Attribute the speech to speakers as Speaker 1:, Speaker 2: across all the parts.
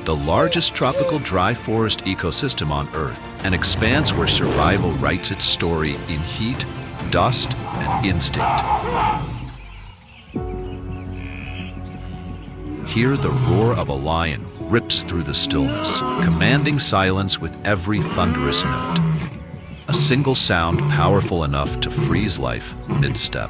Speaker 1: the largest tropical dry forest ecosystem on Earth, an expanse where survival writes its story in heat, dust, and instinct. Here, the roar of a lion rips through the stillness, commanding silence with every thunderous note. A single sound powerful enough to freeze life mid-step.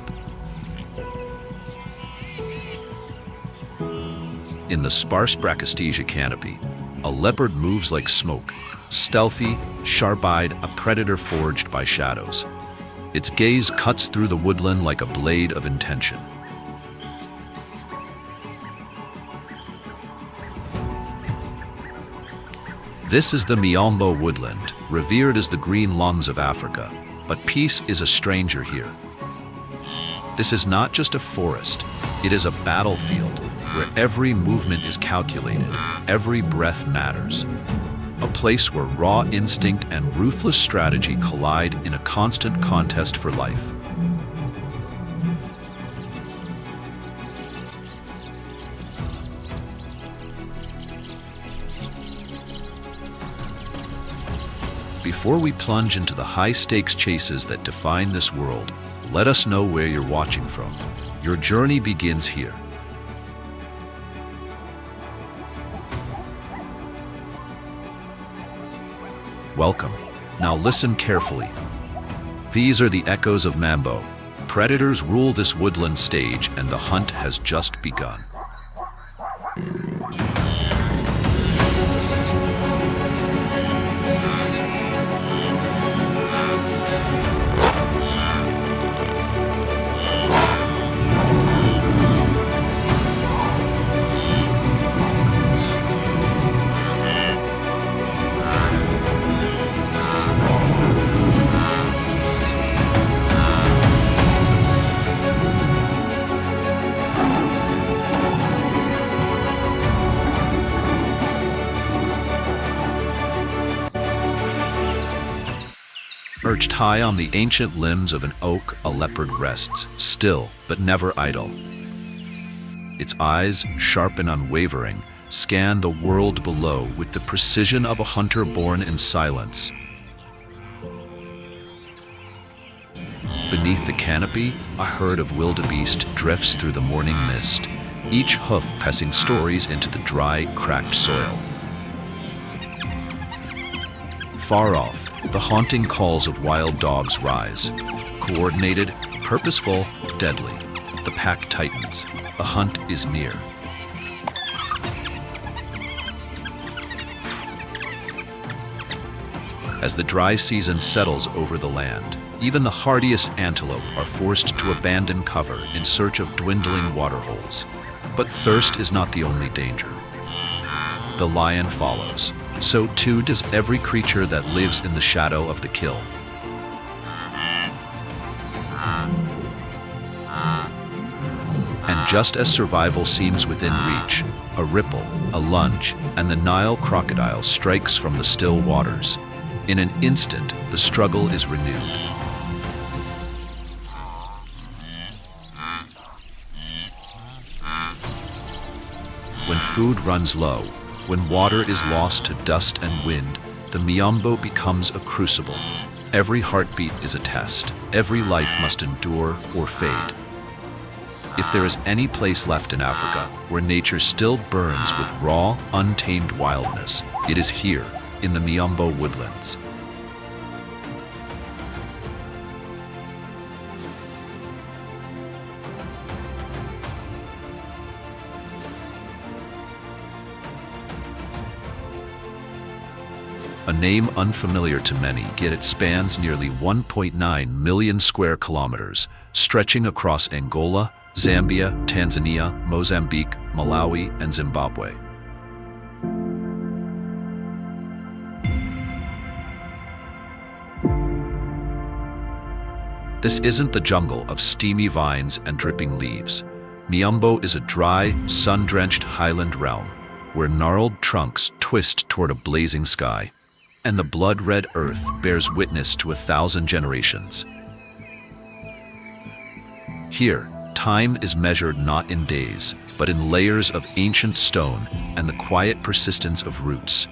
Speaker 1: In the sparse brachystegia canopy, a leopard moves like smoke, stealthy, sharp-eyed, a predator forged by shadows. Its gaze cuts through the woodland like a blade of intention. This is the Miombo Woodland, revered as the green lungs of Africa, but peace is a stranger here. This is not just a forest, it is a battlefield where every movement is calculated, every breath matters. A place where raw instinct and ruthless strategy collide in a constant contest for life. Before we plunge into the high-stakes chases that define this world, let us know where you're watching from. Your journey begins here. Welcome. Now listen carefully. These are the echoes of Miombo. Predators rule this woodland stage, and the hunt has just begun. Perched high on the ancient limbs of an oak, a leopard rests, still but never idle. Its eyes, sharp and unwavering, scan the world below with the precision of a hunter born in silence. Beneath the canopy, a herd of wildebeest drifts through the morning mist, each hoof pressing stories into the dry, cracked soil. Far off, the haunting calls of wild dogs rise. Coordinated, purposeful, deadly. The pack tightens. The hunt is near. As the dry season settles over the land, even the hardiest antelope are forced to abandon cover in search of dwindling waterholes. But thirst is not the only danger. The lion follows. So too does every creature that lives in the shadow of the kill. And just as survival seems within reach, a ripple, a lunge, and the Nile crocodile strikes from the still waters. In an instant, the struggle is renewed. When food runs low, when water is lost to dust and wind, the Miombo becomes a crucible. Every heartbeat is a test. Every life must endure or fade. If there is any place left in Africa where nature still burns with raw, untamed wildness, it is here, in the Miombo Woodlands. A name unfamiliar to many, yet it spans nearly 1.9 million square kilometers, stretching across Angola, Zambia, Tanzania, Mozambique, Malawi, and Zimbabwe. This isn't the jungle of steamy vines and dripping leaves. Miombo is a dry, sun-drenched highland realm, where gnarled trunks twist toward a blazing sky, and the blood-red earth bears witness to 1,000 generations. Here, time is measured not in days, but in layers of ancient stone and the quiet persistence of roots.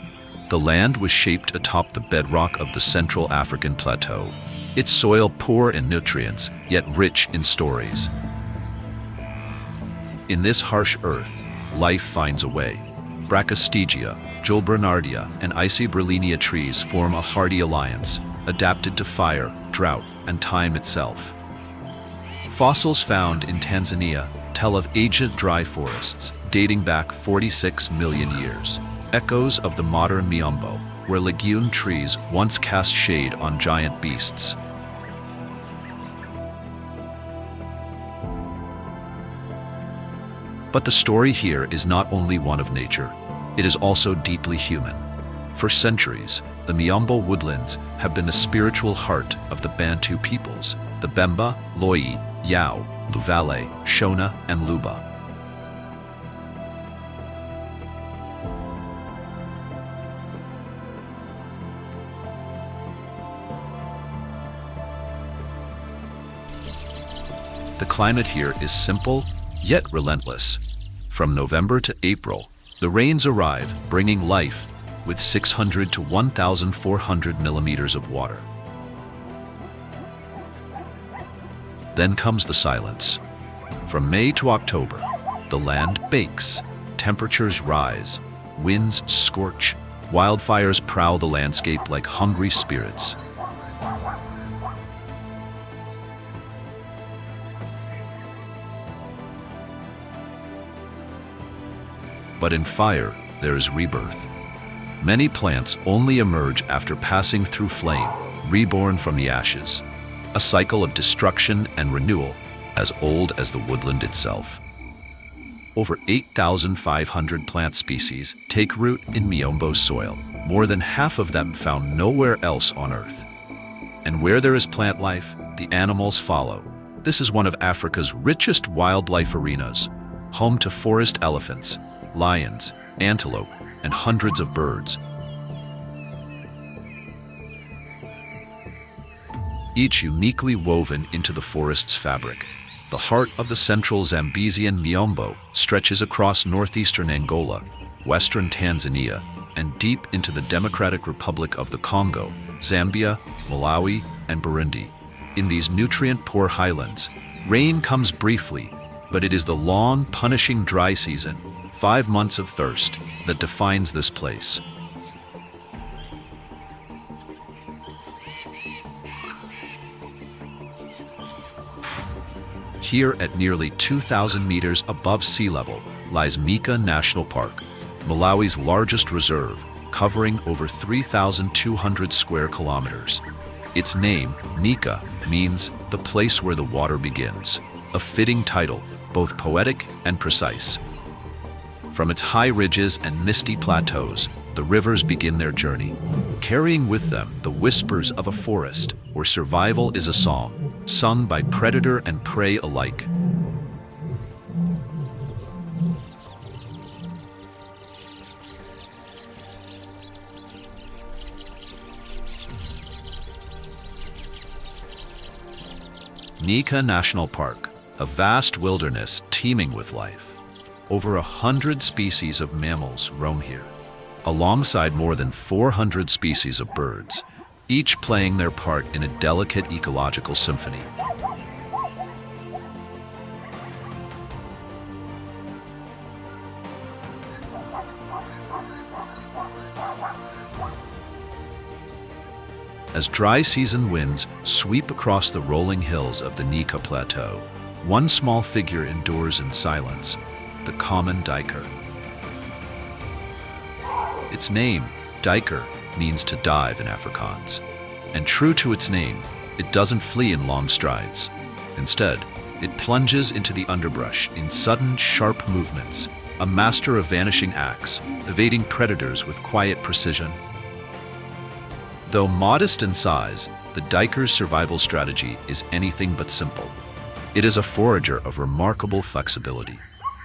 Speaker 1: The land was shaped atop the bedrock of the Central African Plateau, its soil poor in nutrients, yet rich in stories. In this harsh earth, life finds a way. Brachystegia, Julbernardia, and Icybrillenia trees form a hardy alliance, adapted to fire, drought, and time itself. Fossils found in Tanzania tell of ancient dry forests dating back 46 million years, echoes of the modern Miombo, where legume trees once cast shade on giant beasts. But the story here is not only one of nature, it is also deeply human. For centuries, the Miombo Woodlands have been the spiritual heart of the Bantu peoples, the Bemba, Loi, Yao, Luvale, Shona, and Luba. The climate here is simple, yet relentless. From November to April, the rains arrive, bringing life, with 600 to 1,400 millimeters of water. Then comes the silence. From May to October, the land bakes, temperatures rise, winds scorch, wildfires prowl the landscape like hungry spirits. But in fire, there is rebirth. Many plants only emerge after passing through flame, reborn from the ashes, a cycle of destruction and renewal as old as the woodland itself. Over 8,500 plant species take root in Miombo soil, more than half of them found nowhere else on Earth. And where there is plant life, the animals follow. This is one of Africa's richest wildlife arenas, home to forest elephants, lions, antelope, and hundreds of birds. Each uniquely woven into the forest's fabric. The heart of the central Zambezian Miombo stretches across northeastern Angola, western Tanzania, and deep into the Democratic Republic of the Congo, Zambia, Malawi, and Burundi. In these nutrient-poor highlands, rain comes briefly, but it is the long, punishing dry season, 5 months of thirst, that defines this place. Here at nearly 2,000 meters above sea level lies Nyika National Park, Malawi's largest reserve, covering over 3,200 square kilometers. Its name, Nyika, means the place where the water begins, a fitting title, both poetic and precise. From its high ridges and misty plateaus, the rivers begin their journey, carrying with them the whispers of a forest where survival is a song, sung by predator and prey alike. Nyika National Park, a vast wilderness teeming with life. Over 100 species of mammals roam here, alongside more than 400 species of birds, each playing their part in a delicate ecological symphony. As dry season winds sweep across the rolling hills of the Nyika Plateau, one small figure endures in silence, the common duiker. Its name, duiker, means to dive in Afrikaans. And true to its name, it doesn't flee in long strides. Instead, it plunges into the underbrush in sudden, sharp movements, a master of vanishing acts, evading predators with quiet precision. Though modest in size, the duiker's survival strategy is anything but simple. It is a forager of remarkable flexibility,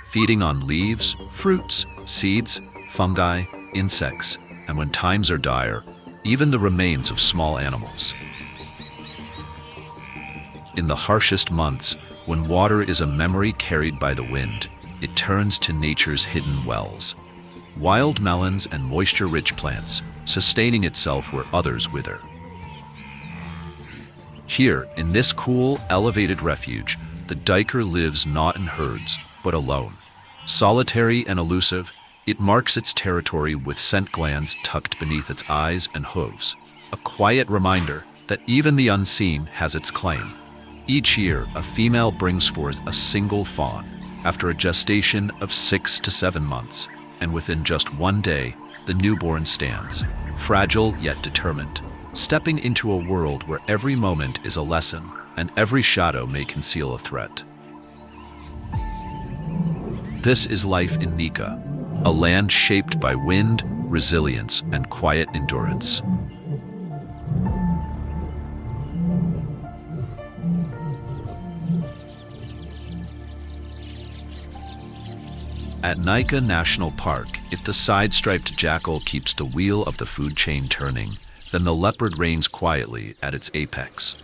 Speaker 1: feeding on leaves, fruits, seeds, fungi, insects, and when times are dire, even the remains of small animals. In the harshest months, when water is a memory carried by the wind, it turns to nature's hidden wells. Wild melons and moisture-rich plants, sustaining itself where others wither. Here, in this cool, elevated refuge, the duiker lives not in herds, but alone. Solitary and elusive, it marks its territory with scent glands tucked beneath its eyes and hooves, a quiet reminder that even the unseen has its claim. Each year, a female brings forth a single fawn, after a gestation of 6 to 7 months, and within just one day, the newborn stands, fragile yet determined, stepping into a world where every moment is a lesson and every shadow may conceal a threat. This is life in Nyika, a land shaped by wind, resilience, and quiet endurance. At Nyika National Park, if the side-striped jackal keeps the wheel of the food chain turning, then the leopard reigns quietly at its apex.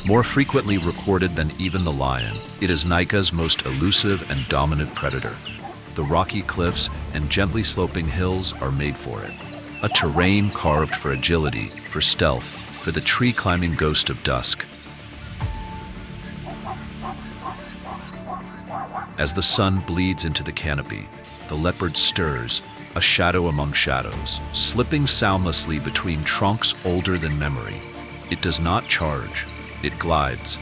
Speaker 1: More frequently recorded than even the lion, it is Nyika's most elusive and dominant predator. The rocky cliffs and gently sloping hills are made for it. A terrain carved for agility, for stealth, for the tree-climbing ghost of dusk. As the sun bleeds into the canopy, the leopard stirs, a shadow among shadows, slipping soundlessly between trunks older than memory. It does not charge, it glides.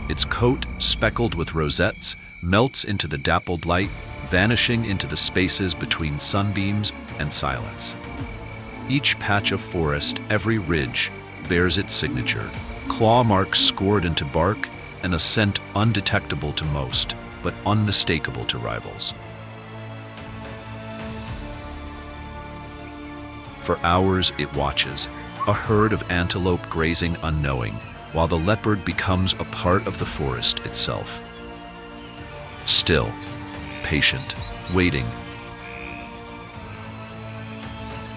Speaker 1: Its coat, speckled with rosettes, melts into the dappled light, vanishing into the spaces between sunbeams and silence. Each patch of forest, every ridge, bears its signature, claw marks scored into bark, and a scent undetectable to most, but unmistakable to rivals. For hours it watches, a herd of antelope grazing unknowing, while the leopard becomes a part of the forest itself. Still, patient, waiting.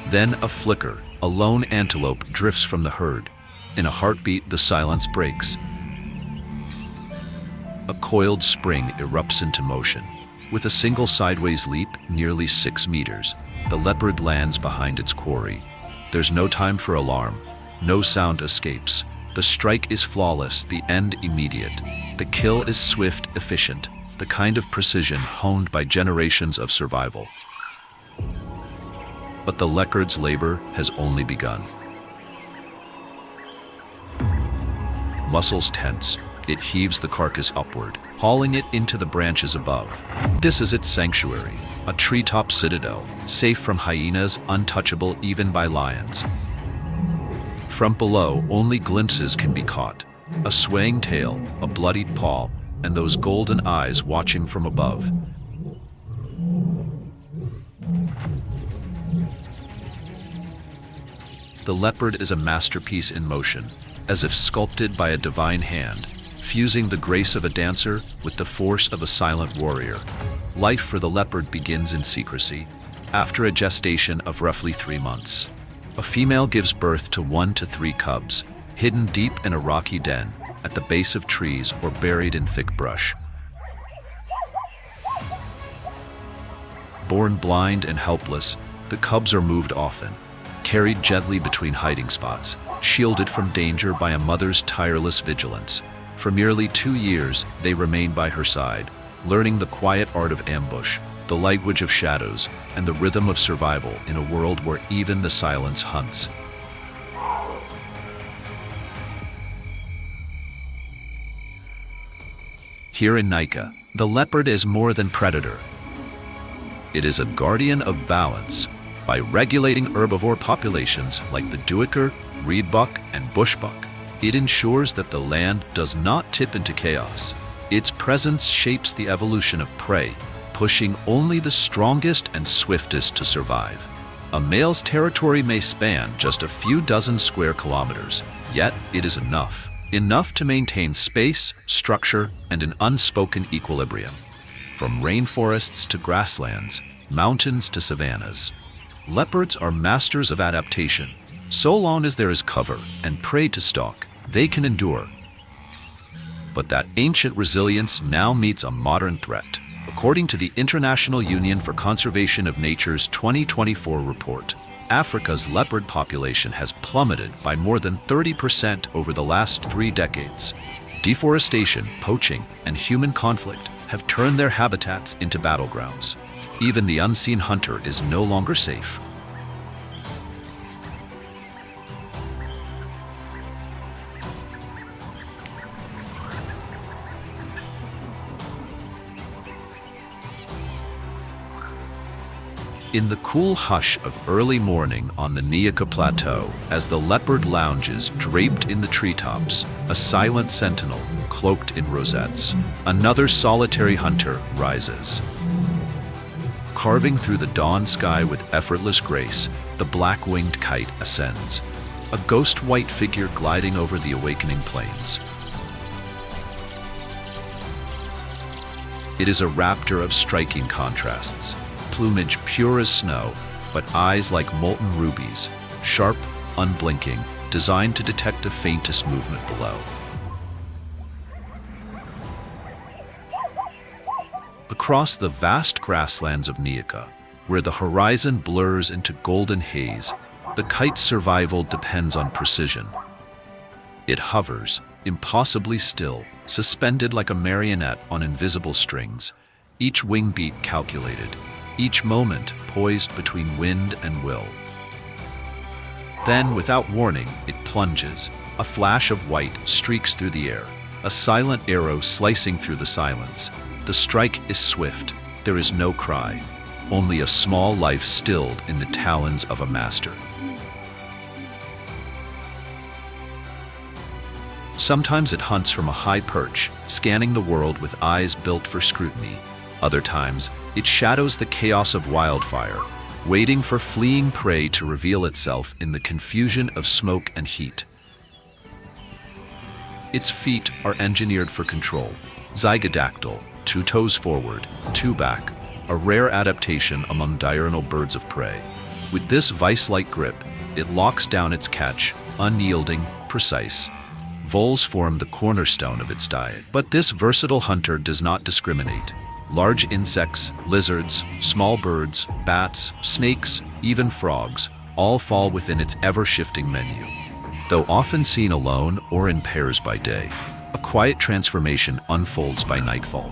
Speaker 1: Then a flicker, a lone antelope drifts from the herd. In a heartbeat, the silence breaks. A coiled spring erupts into motion. With a single sideways leap, nearly 6 meters, the leopard lands behind its quarry. There's no time for alarm. No sound escapes. The strike is flawless, the end immediate. The kill is swift, efficient, the kind of precision honed by generations of survival. But the leopard's labor has only begun. Muscles tense, it heaves the carcass upward, hauling it into the branches above. This is its sanctuary, a treetop citadel, safe from hyenas, untouchable even by lions. From below, only glimpses can be caught. A swaying tail, a bloodied paw, and those golden eyes watching from above. The leopard is a masterpiece in motion, as if sculpted by a divine hand, fusing the grace of a dancer with the force of a silent warrior. Life for the leopard begins in secrecy, after a gestation of roughly 3 months. A female gives birth to 1 to 3 cubs, hidden deep in a rocky den, at the base of trees or buried in thick brush. Born blind and helpless, the cubs are moved often, carried gently between hiding spots, shielded from danger by a mother's tireless vigilance. For nearly 2 years, they remain by her side, learning the quiet art of ambush, the language of shadows, and the rhythm of survival in a world where even the silence hunts. Here in Nyika, the leopard is more than predator. It is a guardian of balance. By regulating herbivore populations like the duiker, reedbuck, and bushbuck, it ensures that the land does not tip into chaos. Its presence shapes the evolution of prey, pushing only the strongest and swiftest to survive. A male's territory may span just a few dozen square kilometers, yet it is enough. Enough to maintain space, structure, and an unspoken equilibrium. From rainforests to grasslands, mountains to savannas. Leopards are masters of adaptation. So long as there is cover and prey to stalk, they can endure. But that ancient resilience now meets a modern threat. According to the International Union for Conservation of Nature's 2024 report, Africa's leopard population has plummeted by more than 30% over the last 3 decades. Deforestation, poaching, and human conflict have turned their habitats into battlegrounds. Even the unseen hunter is no longer safe. In the cool hush of early morning on the Nyika plateau, as the leopard lounges draped in the treetops, a silent sentinel cloaked in rosettes, another solitary hunter rises. Carving through the dawn sky with effortless grace, the black-winged kite ascends, a ghost-white figure gliding over the awakening plains. It is a raptor of striking contrasts. Plumage pure as snow, but eyes like molten rubies, sharp, unblinking, designed to detect the faintest movement below. Across the vast grasslands of Nyika, where the horizon blurs into golden haze, the kite's survival depends on precision. It hovers, impossibly still, suspended like a marionette on invisible strings, each wing beat calculated, each moment poised between wind and will. Then, without warning, it plunges. A flash of white streaks through the air, a silent arrow slicing through the silence. The strike is swift. There is no cry, only a small life stilled in the talons of a master. Sometimes it hunts from a high perch, scanning the world with eyes built for scrutiny. Other times, it shadows the chaos of wildfire, waiting for fleeing prey to reveal itself in the confusion of smoke and heat. Its feet are engineered for control. Zygodactyl, 2 toes forward, 2 back, a rare adaptation among diurnal birds of prey. With this vice-like grip, it locks down its catch, unyielding, precise. Voles form the cornerstone of its diet. But this versatile hunter does not discriminate. Large insects, lizards, small birds, bats, snakes, even frogs, all fall within its ever-shifting menu. Though often seen alone or in pairs by day, a quiet transformation unfolds by nightfall.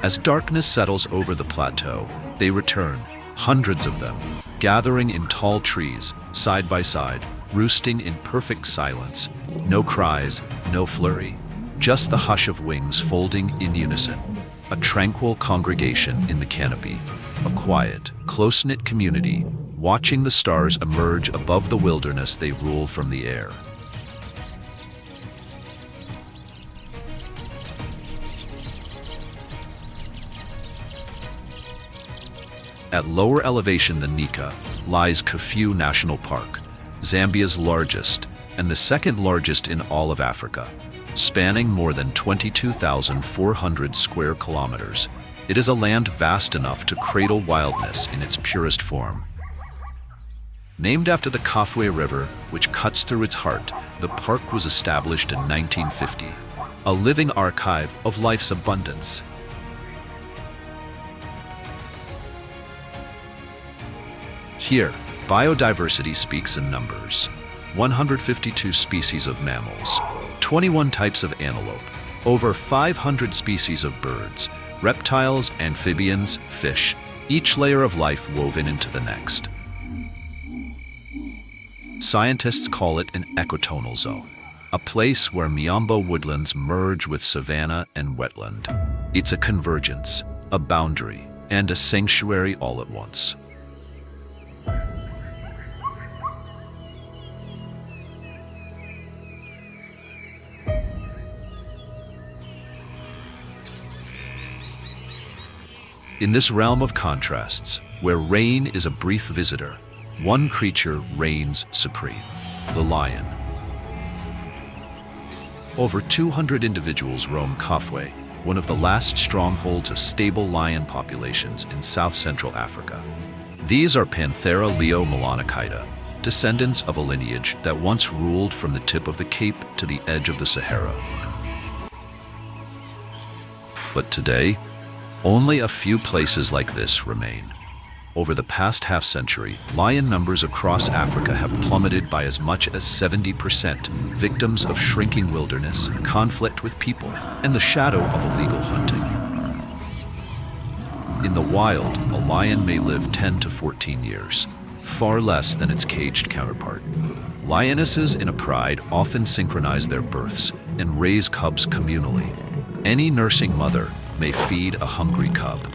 Speaker 1: As darkness settles over the plateau, they return, hundreds of them, gathering in tall trees, side by side, roosting in perfect silence. No cries, no flurry, just the hush of wings folding in unison. A tranquil congregation in the canopy, a quiet, close-knit community, watching the stars emerge above the wilderness they rule from the air. At lower elevation than Nyika lies Kafue National Park, Zambia's largest and the second largest in all of Africa. Spanning more than 22,400 square kilometers, it is a land vast enough to cradle wildness in its purest form. Named after the Kafue River, which cuts through its heart, the park was established in 1950, a living archive of life's abundance. Here, biodiversity speaks in numbers. 152 species of mammals, 21 types of antelope, over 500 species of birds, reptiles, amphibians, fish, each layer of life woven into the next. Scientists call it an ecotonal zone, a place where Miombo Woodlands merge with savanna and wetland. It's a convergence, a boundary, and a sanctuary all at once. In this realm of contrasts, where rain is a brief visitor, one creature reigns supreme: the lion. Over 200 individuals roam Kafue, one of the last strongholds of stable lion populations in south-central Africa. These are Panthera leo-melanochaeta, descendants of a lineage that once ruled from the tip of the Cape to the edge of the Sahara. But today, only a few places like this remain. Over the past half-century, lion numbers across Africa have plummeted by as much as 70%, victims of shrinking wilderness, conflict with people, and the shadow of illegal hunting. In the wild, a lion may live 10 to 14 years, far less than its caged counterpart. Lionesses in a pride often synchronize their births and raise cubs communally. Any nursing mother may feed a hungry cub.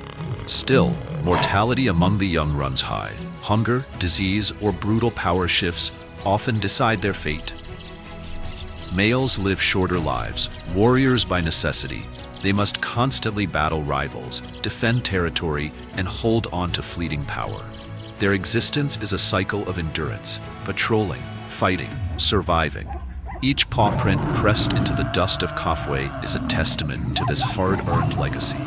Speaker 1: Still, mortality among the young runs high. Hunger, disease, or brutal power shifts often decide their fate. Males live shorter lives, warriors by necessity. They must constantly battle rivals, defend territory, and hold on to fleeting power. Their existence is a cycle of endurance, patrolling, fighting, surviving. Each paw print pressed into the dust of Kafue is a testament to this hard-earned legacy.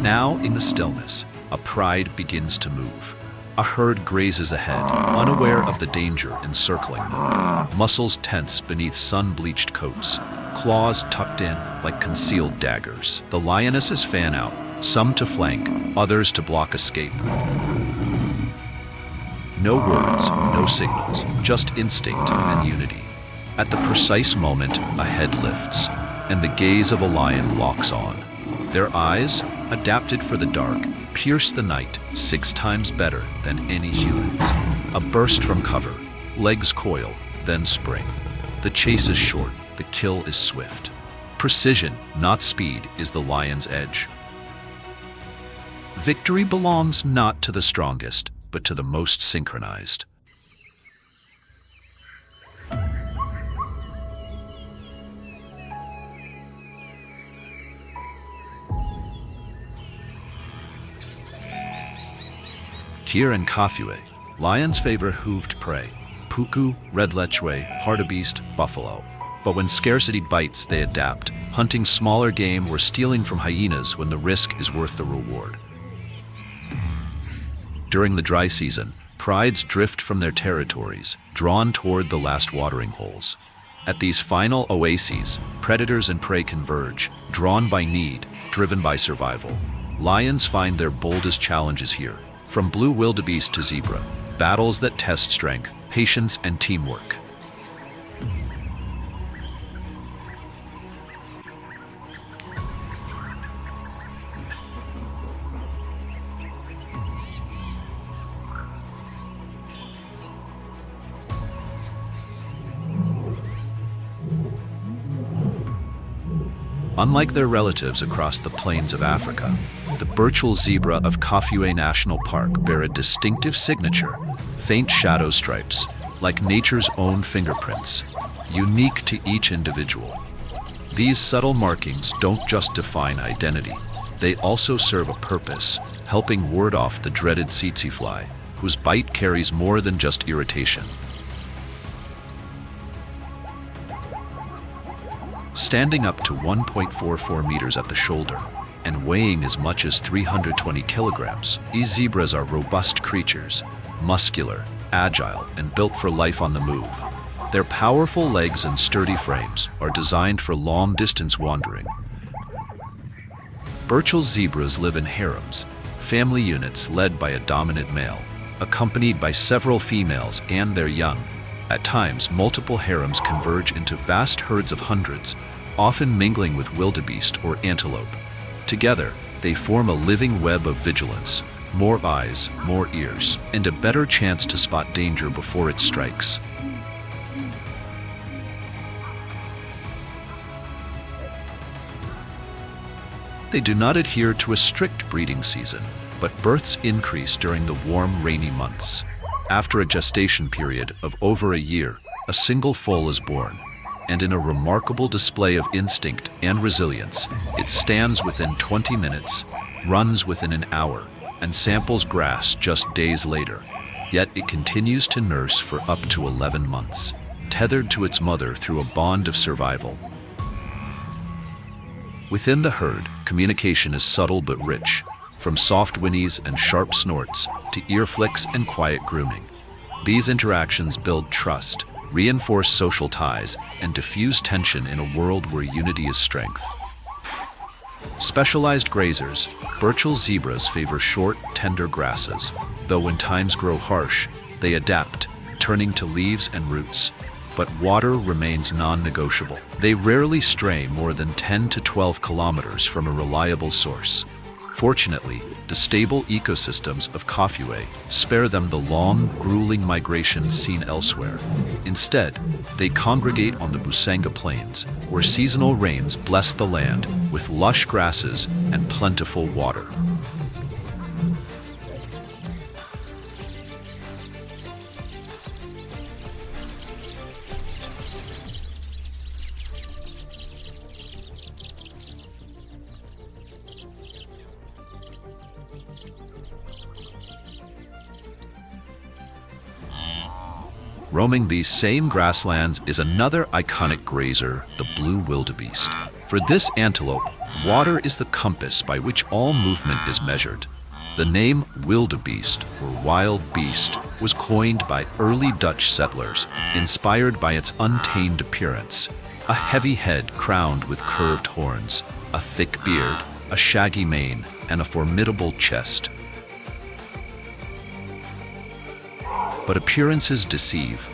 Speaker 1: Now, in the stillness, a pride begins to move. A herd grazes ahead, unaware of the danger encircling them. Muscles tense beneath sun-bleached coats, claws tucked in like concealed daggers. The lionesses fan out, some to flank, others to block escape. No words, no signals, just instinct and unity. At the precise moment, a head lifts, and the gaze of a lion locks on. Their eyes, adapted for the dark, pierce the night 6 times better than any human's. A burst from cover, legs coil, then spring. The chase is short, the kill is swift. Precision, not speed, is the lion's edge. Victory belongs not to the strongest, but to the most synchronized. Here in Kafue, lions favor hooved prey: puku, red lechwe, hardiest, buffalo. But when scarcity bites, they adapt, hunting smaller game or stealing from hyenas when the risk is worth the reward. During the dry season, prides drift from their territories, drawn toward the last watering holes. At these final oases, predators and prey converge, drawn by need, driven by survival. Lions find their boldest challenges here. From blue wildebeest to zebra, battles that test strength, patience, and teamwork. Unlike their relatives across the plains of Africa, the Perched zebra of Kafue National Park bear a distinctive signature: faint shadow stripes, like nature's own fingerprints, unique to each individual. These subtle markings don't just define identity, they also serve a purpose, helping ward off the dreaded tsetse fly, whose bite carries more than just irritation. Standing up to 1.44 meters at the shoulder and weighing as much as 320 kilograms, these zebras are robust creatures, muscular, agile, and built for life on the move. Their powerful legs and sturdy frames are designed for long-distance wandering. Perched zebras live in harems, family units led by a dominant male, accompanied by several females and their young. At times, multiple harems converge into vast herds of hundreds, often mingling with wildebeest or antelope. Together, they form a living web of vigilance: more eyes, more ears, and a better chance to spot danger before it strikes. They do not adhere to a strict breeding season, but births increase during the warm, rainy months. After a gestation period of over a year, a single foal is born, and in a remarkable display of instinct and resilience, it stands within 20 minutes, runs within an hour, and samples grass just days later. Yet it continues to nurse for up to 11 months, tethered to its mother through a bond of survival. Within the herd, communication is subtle but rich. from soft whinnies and sharp snorts to ear flicks and quiet grooming. These interactions build trust, reinforce social ties, and diffuse tension in a world where unity is strength. Specialized grazers, Burchell zebras favor short, tender grasses, though when times grow harsh, they adapt, turning to leaves and roots. But water remains non-negotiable. They rarely stray more than 10 to 12 kilometers from a reliable source. Fortunately, the stable ecosystems of Kafue spare them the long, grueling migrations seen elsewhere. Instead, they congregate on the Busanga Plains, where seasonal rains bless the land with lush grasses and plentiful water. Roaming these same grasslands is another iconic grazer, the blue wildebeest. For this antelope, water is the compass by which all movement is measured. The name wildebeest, or wild beast, was coined by early Dutch settlers, inspired by its untamed appearance. A heavy head crowned with curved horns, a thick beard, a shaggy mane, and a formidable chest. But appearances deceive.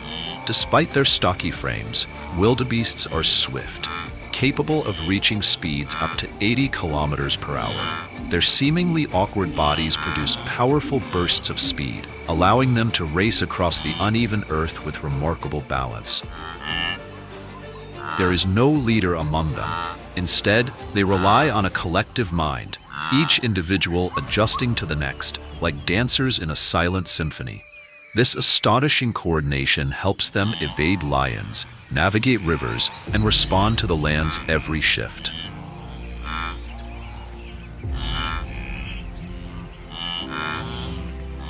Speaker 1: Despite their stocky frames, wildebeests are swift, capable of reaching speeds up to 80 kilometers per hour. Their seemingly awkward bodies produce powerful bursts of speed, allowing them to race across the uneven earth with remarkable balance. There is no leader among them. Instead, they rely on a collective mind, each individual adjusting to the next, like dancers in a silent symphony. This astonishing coordination helps them evade lions, navigate rivers, and respond to the land's every shift.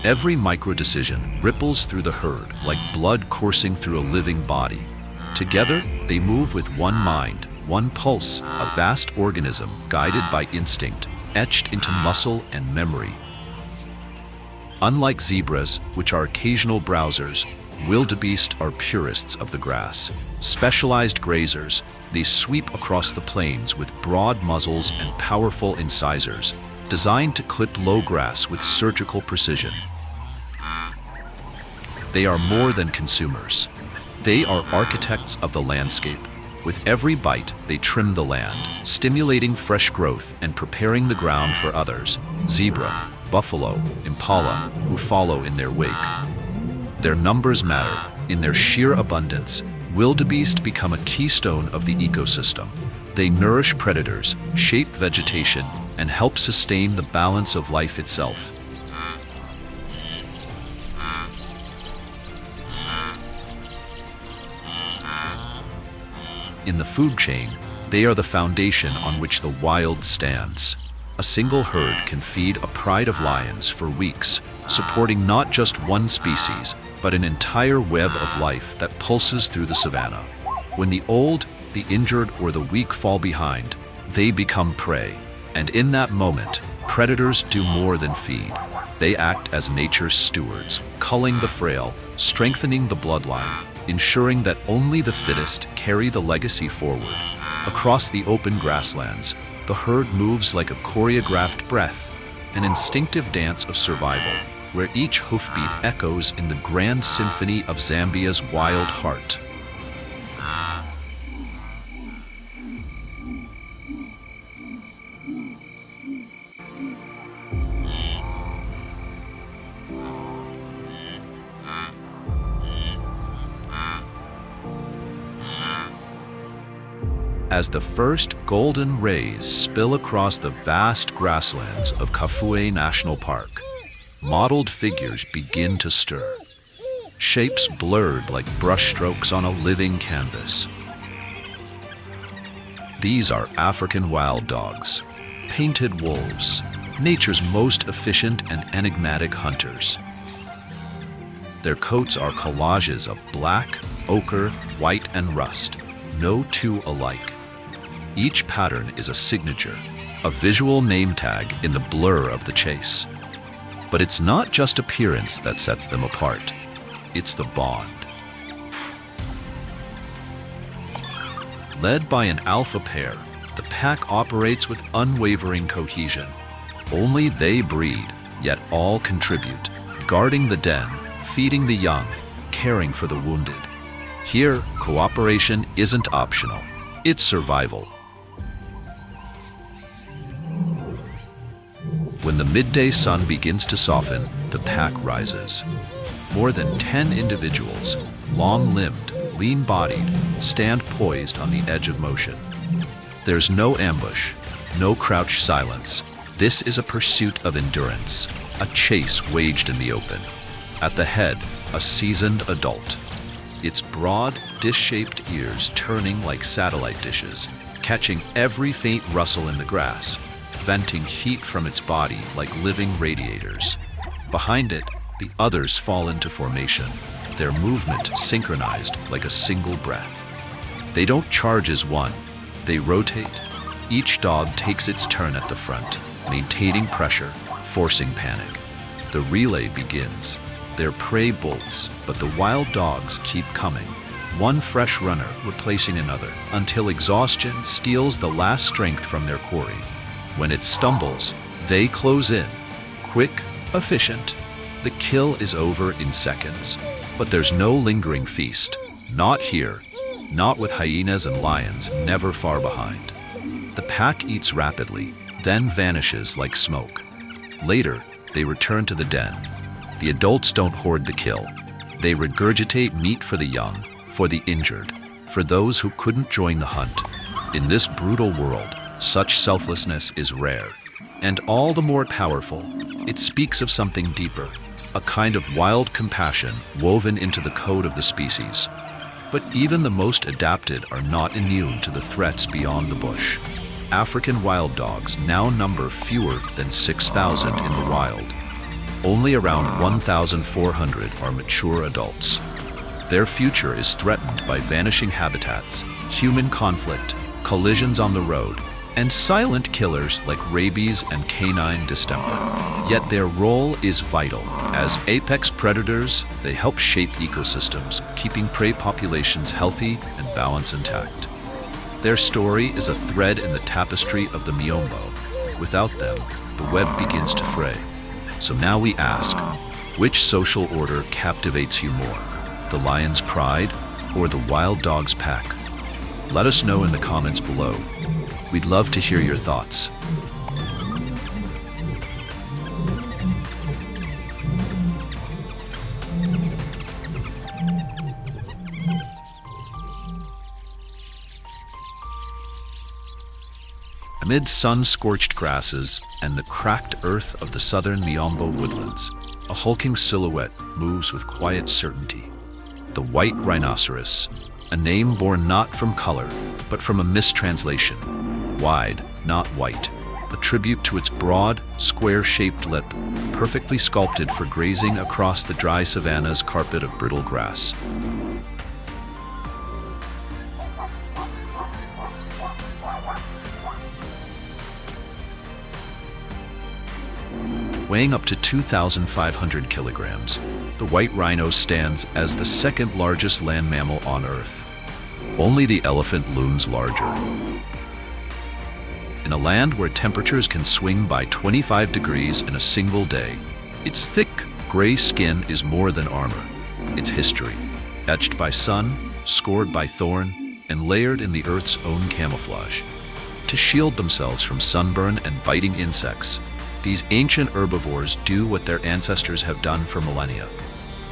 Speaker 1: Every micro-decision ripples through the herd like blood coursing through a living body. Together, they move with one mind, one pulse, a vast organism guided by instinct, etched into muscle and memory. Unlike zebras, which are occasional browsers, wildebeest are purists of the grass. Specialized grazers, they sweep across the plains with broad muzzles and powerful incisors, designed to clip low grass with surgical precision. They are more than consumers. They are architects of the landscape. With every bite, they trim the land, stimulating fresh growth and preparing the ground for others. Zebra, buffalo, impala, who follow in their wake. Their numbers matter. In their sheer abundance, wildebeest become a keystone of the ecosystem. They nourish predators, shape vegetation, and help sustain the balance of life itself. In the food chain, they are the foundation on which the wild stands. A single herd can feed a pride of lions for weeks, supporting not just one species, but an entire web of life that pulses through the savanna. When the old, the injured, or the weak fall behind, they become prey. And in that moment, predators do more than feed. They act as nature's stewards, culling the frail, strengthening the bloodline, ensuring that only the fittest carry the legacy forward. Across the open grasslands, the herd moves like a choreographed breath, an instinctive dance of survival, where each hoofbeat echoes in the grand symphony of Zambia's wild heart. As the first golden rays spill across the vast grasslands of Kafue National Park, mottled figures begin to stir, shapes blurred like brushstrokes on a living canvas. These are African wild dogs, painted wolves, nature's most efficient and enigmatic hunters. Their coats are collages of black, ochre, white, and rust, no two alike. Each pattern is a signature, a visual name tag in the blur of the chase. But it's not just appearance that sets them apart. It's the bond. Led by an alpha pair, the pack operates with unwavering cohesion. Only they breed, yet all contribute, guarding the den, feeding the young, caring for the wounded. Here, cooperation isn't optional, it's survival. When the midday sun begins to soften, the pack rises. More than 10 individuals, long-limbed, lean-bodied, stand poised on the edge of motion. There's no ambush, no crouched silence. This is a pursuit of endurance, a chase waged in the open. At the head, a seasoned adult. Its broad, dish-shaped ears turning like satellite dishes, catching every faint rustle in the grass, venting heat from its body like living radiators. Behind it, the others fall into formation, their movement synchronized like a single breath. They don't charge as one, they rotate. Each dog takes its turn at the front, maintaining pressure, forcing panic. The relay begins. Their prey bolts, but the wild dogs keep coming, one fresh runner replacing another, until exhaustion steals the last strength from their quarry. When it stumbles, they close in, quick, efficient. The kill is over in seconds. But there's no lingering feast. Not here. Not with hyenas and lions never far behind. The pack eats rapidly, then vanishes like smoke. Later, they return to the den. The adults don't hoard the kill. They regurgitate meat for the young, for the injured, for those who couldn't join the hunt. In this brutal world, such selflessness is rare, and all the more powerful. It speaks of something deeper, a kind of wild compassion woven into the code of the species. But even the most adapted are not immune to the threats beyond the bush. African wild dogs now number fewer than 6,000 in the wild. Only around 1,400 are mature adults. Their future is threatened by vanishing habitats, human conflict, collisions on the road, and silent killers like rabies and canine distemper. Yet their role is vital. As apex predators, they help shape ecosystems, keeping prey populations healthy and balance intact. Their story is a thread in the tapestry of the Miombo. Without them, the web begins to fray. So now we ask, which social order captivates you more? The lion's pride or the wild dog's pack? Let us know in the comments below. We'd love to hear your thoughts. Amid sun-scorched grasses and the cracked earth of the southern Miombo Woodlands, a hulking silhouette moves with quiet certainty. The white rhinoceros, a name born not from color, but from a mistranslation. Wide, not white, a tribute to its broad, square-shaped lip, perfectly sculpted for grazing across the dry savanna's carpet of brittle grass. Weighing up to 2,500 kilograms, the white rhino stands as the second largest land mammal on Earth. Only the elephant looms larger. In a land where temperatures can swing by 25 degrees in a single day, its thick, gray skin is more than armor. It's history, etched by sun, scored by thorn, and layered in the Earth's own camouflage. To shield themselves from sunburn and biting insects, these ancient herbivores do what their ancestors have done for millennia.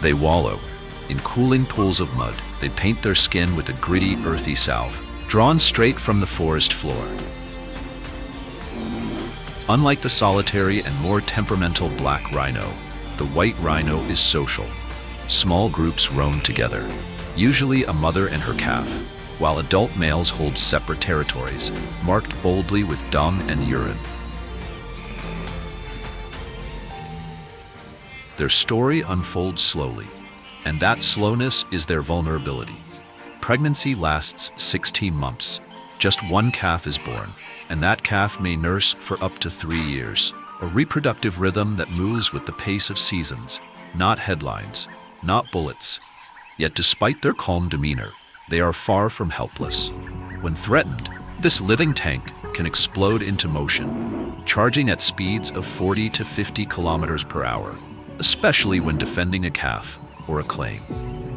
Speaker 1: They wallow in cooling pools of mud. They paint their skin with a gritty, earthy salve, drawn straight from the forest floor. Unlike the solitary and more temperamental black rhino, the white rhino is social. Small groups roam together, usually a mother and her calf, while adult males hold separate territories, marked boldly with dung and urine. Their story unfolds slowly, and that slowness is their vulnerability. Pregnancy lasts 16 months. Just one calf is born, and that calf may nurse for up to 3 years. A reproductive rhythm that moves with the pace of seasons, not headlines, not bullets. Yet despite their calm demeanor, they are far from helpless. When threatened, this living tank can explode into motion, charging at speeds of 40 to 50 kilometers per hour, especially when defending a calf or a claim.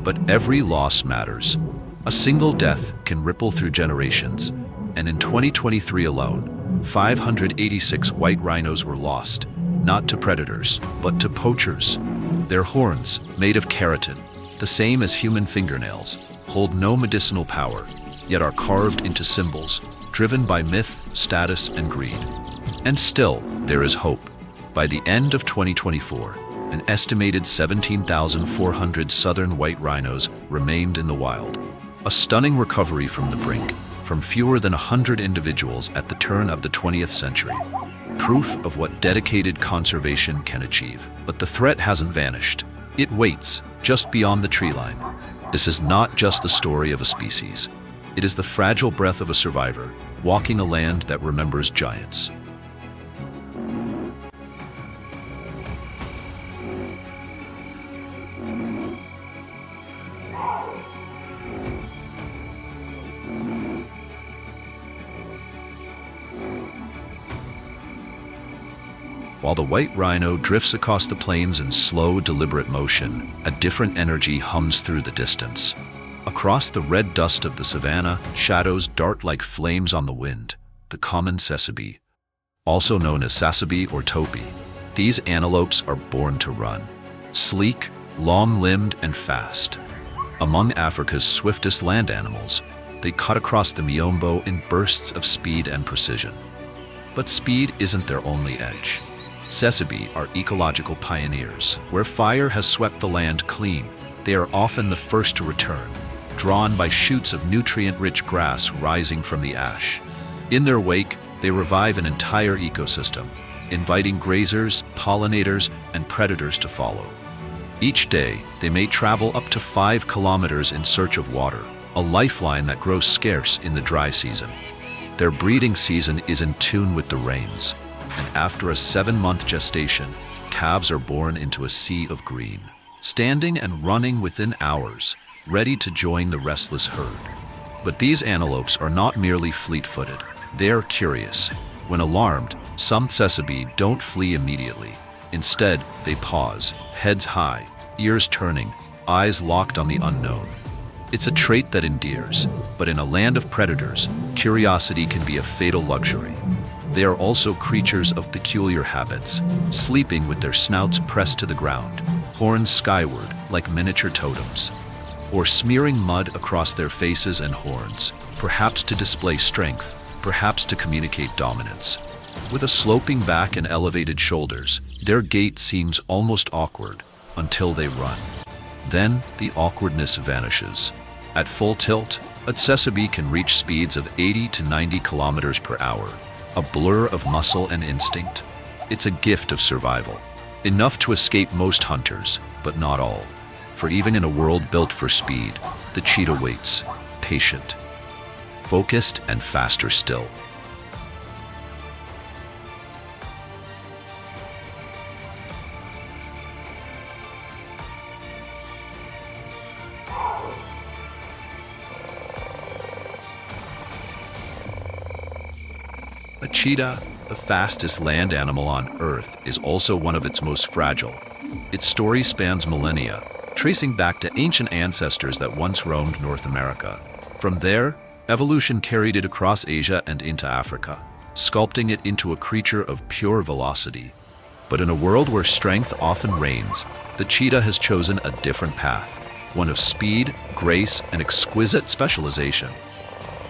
Speaker 1: But every loss matters. A single death can ripple through generations, and in 2023 alone, 586 white rhinos were lost, not to predators, but to poachers. Their horns, made of keratin, the same as human fingernails, hold no medicinal power, yet are carved into symbols, driven by myth, status, and greed. And still, there is hope. By the end of 2024, an estimated 17,400 southern white rhinos remained in the wild. A stunning recovery from the brink, from fewer than 100 individuals at the turn of the 20th century. Proof of what dedicated conservation can achieve. But the threat hasn't vanished. It waits, just beyond the tree line. This is not just the story of a species. It is the fragile breath of a survivor, walking a land that remembers giants. While the white rhino drifts across the plains in slow, deliberate motion, a different energy hums through the distance. Across the red dust of the savanna, shadows dart like flames on the wind. The common tsessebe, also known as tsessebe or topi. These antelopes are born to run. Sleek, long-limbed, and fast. Among Africa's swiftest land animals, they cut across the Miombo in bursts of speed and precision. But speed isn't their only edge. Tsessebe are ecological pioneers. Where fire has swept the land clean, they are often the first to return, drawn by shoots of nutrient-rich grass rising from the ash. In their wake, they revive an entire ecosystem, inviting grazers, pollinators, and predators to follow. Each day, they may travel up to 5 kilometers in search of water, a lifeline that grows scarce in the dry season. Their breeding season is in tune with the rains, and after a 7-month gestation, calves are born into a sea of green, standing and running within hours, ready to join the restless herd. But these antelopes are not merely fleet-footed. They are curious. When alarmed, some tsessebe don't flee immediately. Instead, they pause, heads high, ears turning, eyes locked on the unknown. It's a trait that endears, but in a land of predators, curiosity can be a fatal luxury. They are also creatures of peculiar habits, sleeping with their snouts pressed to the ground, horns skyward like miniature totems, or smearing mud across their faces and horns, perhaps to display strength, perhaps to communicate dominance. With a sloping back and elevated shoulders, their gait seems almost awkward until they run. Then the awkwardness vanishes. At full tilt, a tsessebe can reach speeds of 80 to 90 kilometers per hour, a blur of muscle and instinct. It's a gift of survival, enough to escape most hunters, but not all. For even in a world built for speed, the cheetah waits, patient, focused, and faster still. A cheetah, the fastest land animal on Earth, is also one of its most fragile. Its story spans millennia, tracing back to ancient ancestors that once roamed North America. From there, evolution carried it across Asia and into Africa, sculpting it into a creature of pure velocity. But in a world where strength often reigns, the cheetah has chosen a different path, one of speed, grace, and exquisite specialization.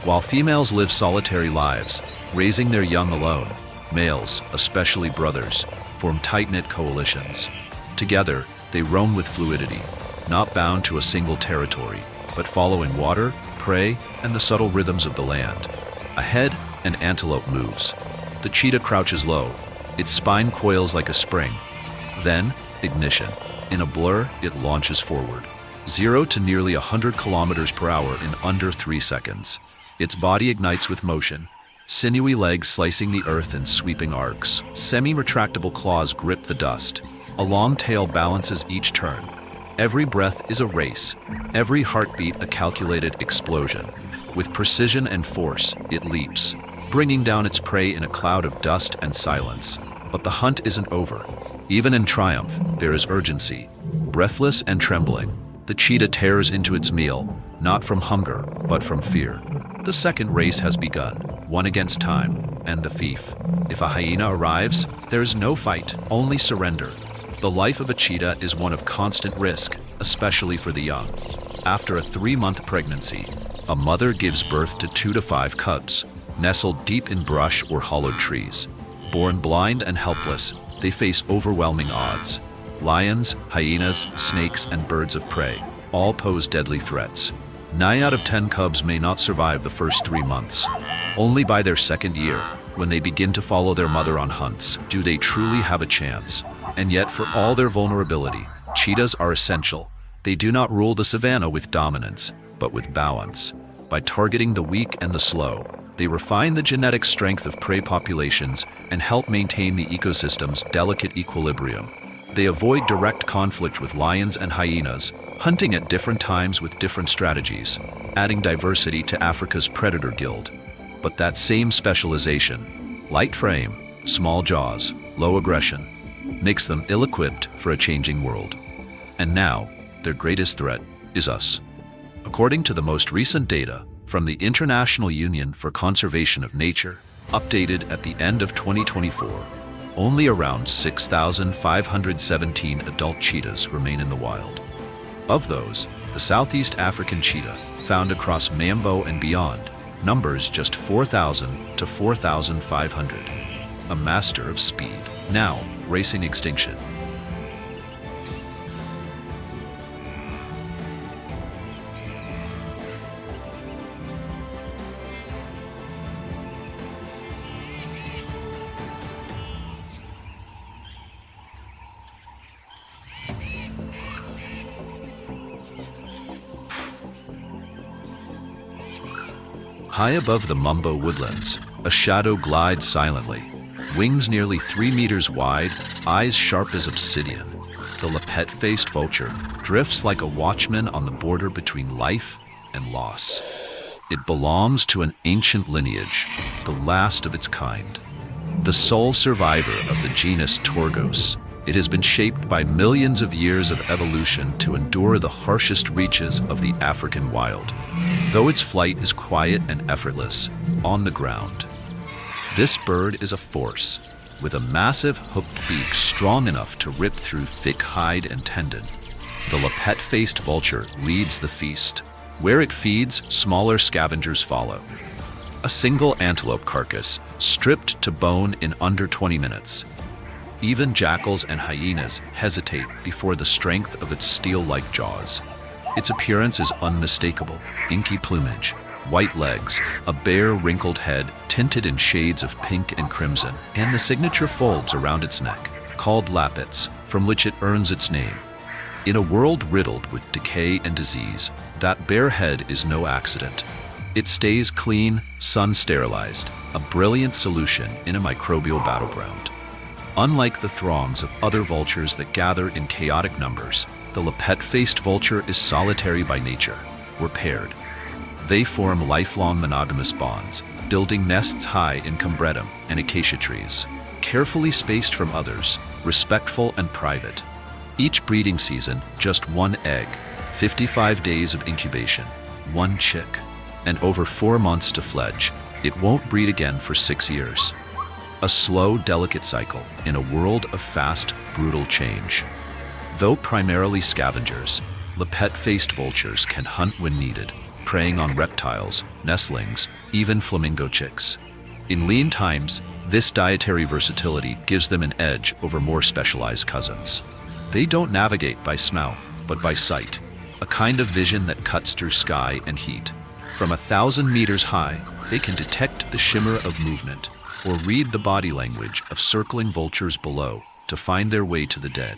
Speaker 1: While females live solitary lives, raising their young alone, males, especially brothers, form tight-knit coalitions. Together, they roam with fluidity, not bound to a single territory, but following water, prey, and the subtle rhythms of the land. Ahead, an antelope moves. The cheetah crouches low, its spine coils like a spring. Then, ignition. In a blur, it launches forward. 0 to nearly 100 kilometers per hour in under 3 seconds. Its body ignites with motion, sinewy legs slicing the earth in sweeping arcs. Semi-retractable claws grip the dust. A long tail balances each turn. Every breath is a race, every heartbeat a calculated explosion. With precision and force, it leaps, bringing down its prey in a cloud of dust and silence. But the hunt isn't over. Even in triumph, there is urgency. Breathless and trembling, the cheetah tears into its meal, not from hunger, but from fear. The second race has begun, one against time and the thief. If a hyena arrives, there is no fight, only surrender. The life of a cheetah is one of constant risk, especially for the young. After a 3-month pregnancy, a mother gives birth to 2 to 5 cubs, nestled deep in brush or hollowed trees. Born blind and helpless, they face overwhelming odds. Lions, hyenas, snakes, and birds of prey all pose deadly threats. 9 out of 10 cubs may not survive the first 3 months. Only by their second year, when they begin to follow their mother on hunts, do they truly have a chance. And yet, for all their vulnerability, cheetahs are essential. They do not rule the savanna with dominance, but with balance. By targeting the weak and the slow, they refine the genetic strength of prey populations and help maintain the ecosystem's delicate equilibrium. They avoid direct conflict with lions and hyenas, hunting at different times with different strategies, adding diversity to Africa's predator guild. But that same specialization, light frame, small jaws, low aggression, makes them ill-equipped for a changing world. And now, their greatest threat is us. According to the most recent data from the International Union for Conservation of Nature, updated at the end of 2024, only around 6,517 adult cheetahs remain in the wild. Of those, the Southeast African cheetah, found across Miombo and beyond, numbers just 4,000 to 4,500. A master of speed, now racing extinction. High above the Miombo Woodlands, a shadow glides silently. Wings nearly 3 meters wide, eyes sharp as obsidian. The leopard-faced vulture drifts like a watchman on the border between life and loss. It belongs to an ancient lineage, the last of its kind. The sole survivor of the genus Torgos, it has been shaped by millions of years of evolution to endure the harshest reaches of the African wild. Though its flight is quiet and effortless, on the ground, this bird is a force, with a massive hooked beak strong enough to rip through thick hide and tendon. The leopard-faced vulture leads the feast. Where it feeds, smaller scavengers follow. A single antelope carcass, stripped to bone in under 20 minutes. Even jackals and hyenas hesitate before the strength of its steel-like jaws. Its appearance is unmistakable: inky plumage, white legs, a bare, wrinkled head tinted in shades of pink and crimson, and the signature folds around its neck, called lappets, from which it earns its name. In a world riddled with decay and disease, that bare head is no accident. It stays clean, sun-sterilized, a brilliant solution in a microbial battleground. Unlike the throngs of other vultures that gather in chaotic numbers, the leopard-faced vulture is solitary by nature. We're paired. They form lifelong monogamous bonds, building nests high in combretum and acacia trees, carefully spaced from others, respectful and private. Each breeding season, just 1 egg, 55 days of incubation, 1 chick, and over 4 months to fledge. It won't breed again for 6 years. A slow, delicate cycle in a world of fast, brutal change. Though primarily scavengers, leopard-faced vultures can hunt when needed, preying on reptiles, nestlings, even flamingo chicks. In lean times, this dietary versatility gives them an edge over more specialized cousins. They don't navigate by smell, but by sight, a kind of vision that cuts through sky and heat. From 1,000 meters high, they can detect the shimmer of movement, or read the body language of circling vultures below to find their way to the dead.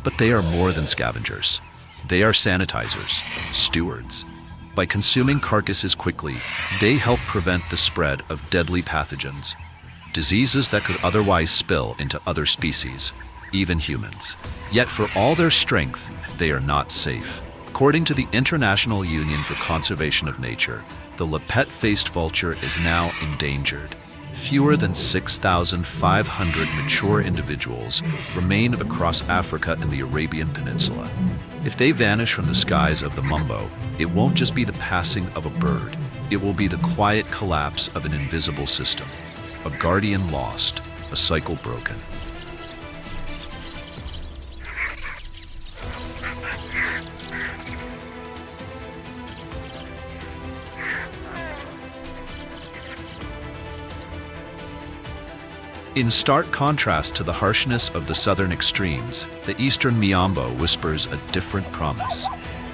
Speaker 1: But they are more than scavengers. They are sanitizers, stewards. By consuming carcasses quickly, they help prevent the spread of deadly pathogens, diseases that could otherwise spill into other species, even humans. Yet for all their strength, they are not safe. According to the International Union for Conservation of Nature, the leopard-faced vulture is now endangered. Fewer than 6,500 mature individuals remain across Africa and the Arabian Peninsula. If they vanish from the skies of the Miombo, it won't just be the passing of a bird. It will be the quiet collapse of an invisible system. A guardian lost, a cycle broken. In stark contrast to the harshness of the southern extremes, the eastern Miombo whispers a different promise.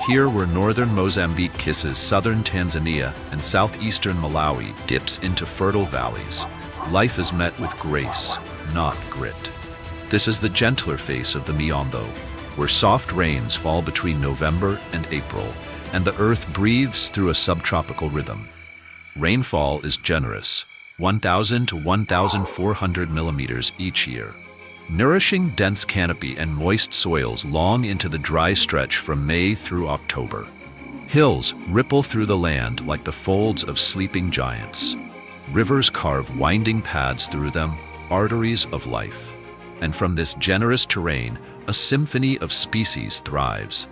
Speaker 1: Here where northern Mozambique kisses southern Tanzania and southeastern Malawi dips into fertile valleys, life is met with grace, not grit. This is the gentler face of the Miombo, where soft rains fall between November and April, and the earth breathes through a subtropical rhythm. Rainfall is generous, 1,000 to 1,400 millimeters each year, nourishing dense canopy and moist soils long into the dry stretch from May through October. Hills ripple through the land like the folds of sleeping giants. Rivers carve winding paths through them, arteries of life. And from this generous terrain, a symphony of species thrives.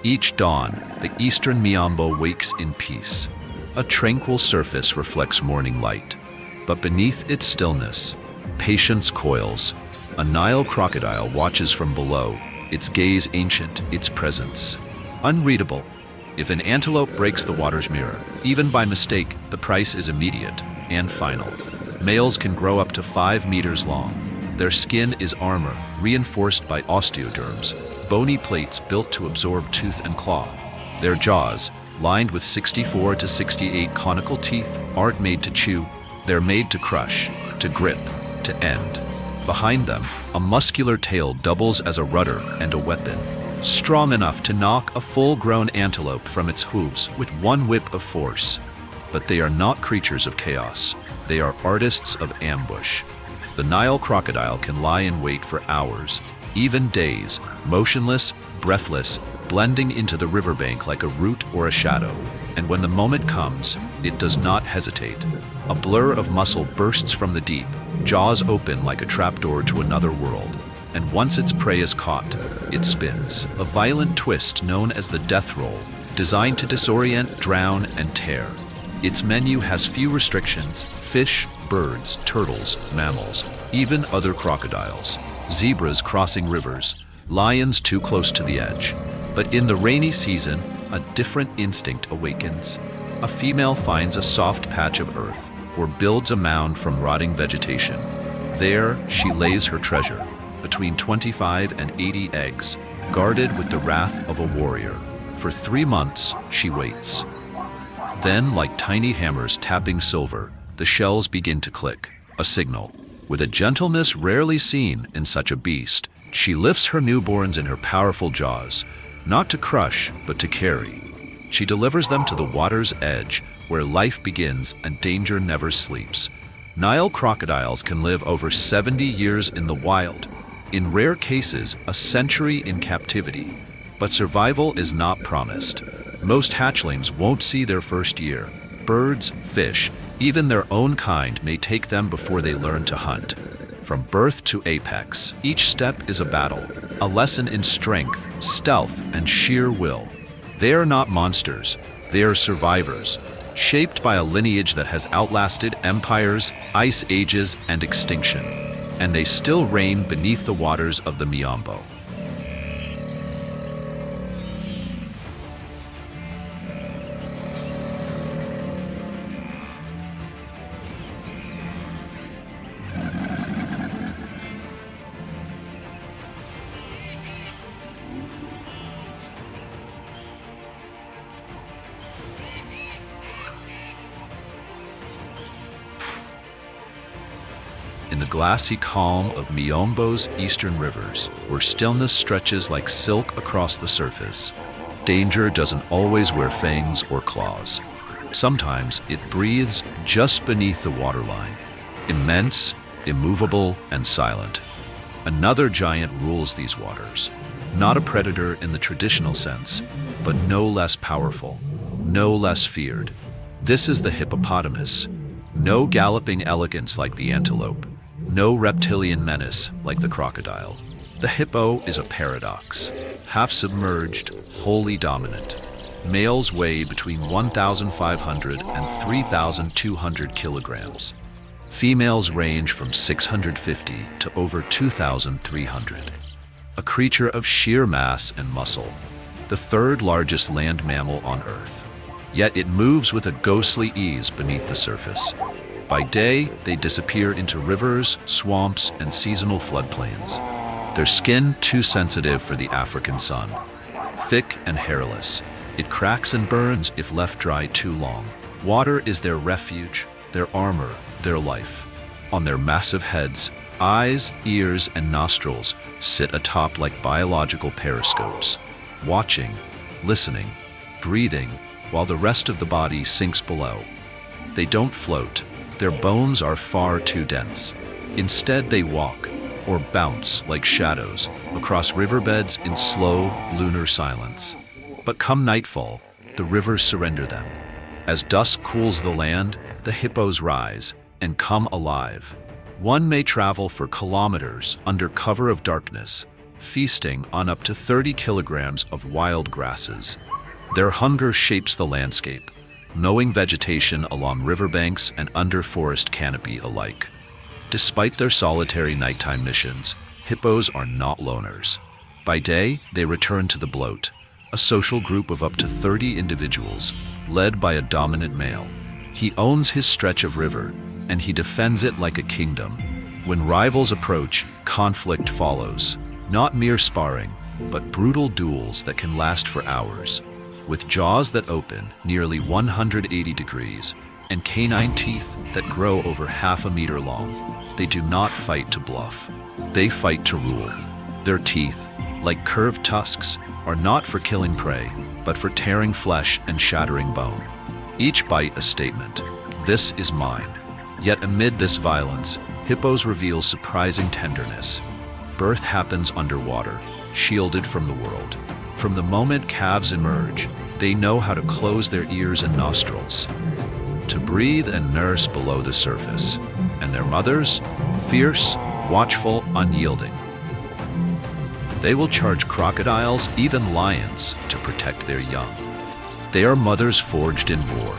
Speaker 1: Each dawn, the eastern Miombo wakes in peace. A tranquil surface reflects morning light, but beneath its stillness, patience coils. A Nile crocodile watches from below, its gaze ancient, its presence unreadable. If an antelope breaks the water's mirror, even by mistake, the price is immediate and final. Males can grow up to 5 meters long. Their skin is armor, reinforced by osteoderms, bony plates built to absorb tooth and claw. Their jaws, lined with 64 to 68 conical teeth, aren't made to chew. They're made to crush, to grip, to end. Behind them, a muscular tail doubles as a rudder and a weapon, strong enough to knock a full-grown antelope from its hooves with one whip of force. But they are not creatures of chaos. They are artists of ambush. The Nile crocodile can lie in wait for hours, even days, motionless, breathless, blending into the riverbank like a root or a shadow. And when the moment comes, it does not hesitate. A blur of muscle bursts from the deep, jaws open like a trapdoor to another world. And once its prey is caught, it spins, a violent twist known as the death roll, designed to disorient, drown, and tear. Its menu has few restrictions: fish, birds, turtles, mammals, even other crocodiles, zebras crossing rivers, lions too close to the edge. But in the rainy season, a different instinct awakens. A female finds a soft patch of earth or builds a mound from rotting vegetation. There, she lays her treasure, between 25 and 80 eggs, guarded with the wrath of a warrior. For 3 months, she waits. Then, like tiny hammers tapping silver, the shells begin to click, a signal. With a gentleness rarely seen in such a beast, she lifts her newborns in her powerful jaws, not to crush, but to carry. She delivers them to the water's edge, where life begins and danger never sleeps. Nile crocodiles can live over 70 years in the wild, in rare cases, a century in captivity. But survival is not promised. Most hatchlings won't see their first year. Birds, fish, even their own kind may take them before they learn to hunt. From birth to apex, each step is a battle, a lesson in strength, stealth, and sheer will. They are not monsters, they are survivors, shaped by a lineage that has outlasted empires, ice ages, and extinction. And they still reign beneath the waters of the Miombo. In the glassy calm of Miombo's eastern rivers, where stillness stretches like silk across the surface, Danger doesn't always wear fangs or claws. Sometimes it breathes just beneath the waterline, immense, immovable, and silent. Another giant rules these waters. Not a predator in the traditional sense, but no less powerful, no less feared. This is the hippopotamus. No galloping elegance like the antelope. No reptilian menace like the crocodile. The hippo is a paradox. Half submerged, wholly dominant. Males weigh between 1,500 and 3,200 kilograms. Females range from 650 to over 2,300. A creature of sheer mass and muscle, the third largest land mammal on Earth. Yet it moves with a ghostly ease beneath the surface. By day, they disappear into rivers, swamps, and seasonal floodplains. Their skin too sensitive for the African sun. Thick and hairless, it cracks and burns if left dry too long. Water is their refuge, their armor, their life. On their massive heads, eyes, ears, and nostrils sit atop like biological periscopes, watching, listening, breathing, while the rest of the body sinks below. They don't float. Their bones are far too dense. Instead, they walk, or bounce like shadows, across riverbeds in slow, lunar silence. But come nightfall, the rivers surrender them. As dusk cools the land, the hippos rise and come alive. One may travel for kilometers under cover of darkness, feasting on up to 30 kilograms of wild grasses. Their hunger shapes the landscape, knowing vegetation along riverbanks and under forest canopy alike. Despite their solitary nighttime missions, hippos are not loners. By day, they return to the bloat, a social group of up to 30 individuals, led by a dominant male. He owns his stretch of river, and he defends it like a kingdom. When rivals approach, conflict follows. Not mere sparring, but brutal duels that can last for hours. With jaws that open nearly 180 degrees and canine teeth that grow over half a meter long, they do not fight to bluff. They fight to rule. Their teeth, like curved tusks, are not for killing prey, but for tearing flesh and shattering bone. Each bite a statement. This is mine. Yet amid this violence, hippos reveal surprising tenderness. Birth happens underwater, shielded from the world. From the moment calves emerge, they know how to close their ears and nostrils, to breathe and nurse below the surface. And their mothers, fierce, watchful, unyielding. They will charge crocodiles, even lions, to protect their young. They are mothers forged in war.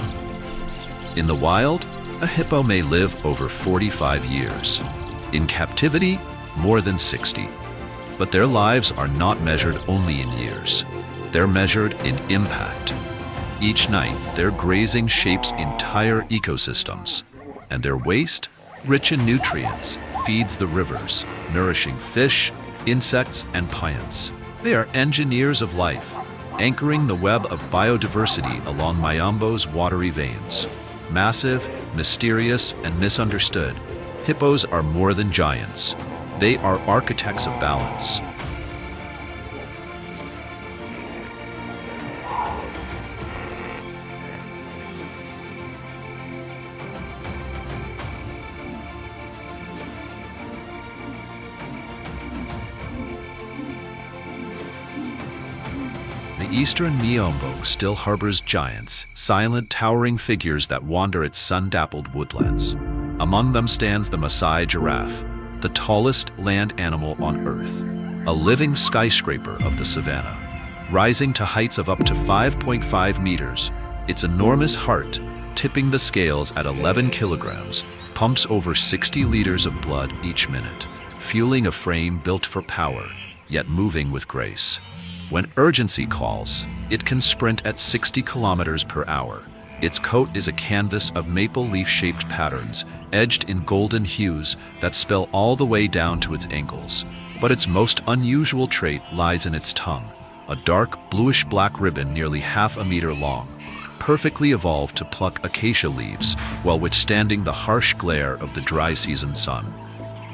Speaker 1: In the wild, a hippo may live over 45 years. In captivity, more than 60. But their lives are not measured only in years. They're measured in impact. Each night, their grazing shapes entire ecosystems, and their waste, rich in nutrients, feeds the rivers, nourishing fish, insects, and plants. They are engineers of life, anchoring the web of biodiversity along Miombo's watery veins. Massive, mysterious, and misunderstood, hippos are more than giants. They are architects of balance. The eastern Miombo still harbors giants, silent, towering figures that wander its sun-dappled woodlands. Among them stands the Maasai giraffe, the tallest land animal on Earth, a living skyscraper of the savanna. Rising to heights of up to 5.5 meters, its enormous heart, tipping the scales at 11 kilograms, pumps over 60 liters of blood each minute, fueling a frame built for power, yet moving with grace. When urgency calls, it can sprint at 60 kilometers per hour. Its coat is a canvas of maple leaf-shaped patterns, edged in golden hues that spill all the way down to its ankles. But its most unusual trait lies in its tongue, a dark bluish-black ribbon nearly half a meter long, perfectly evolved to pluck acacia leaves while withstanding the harsh glare of the dry season sun.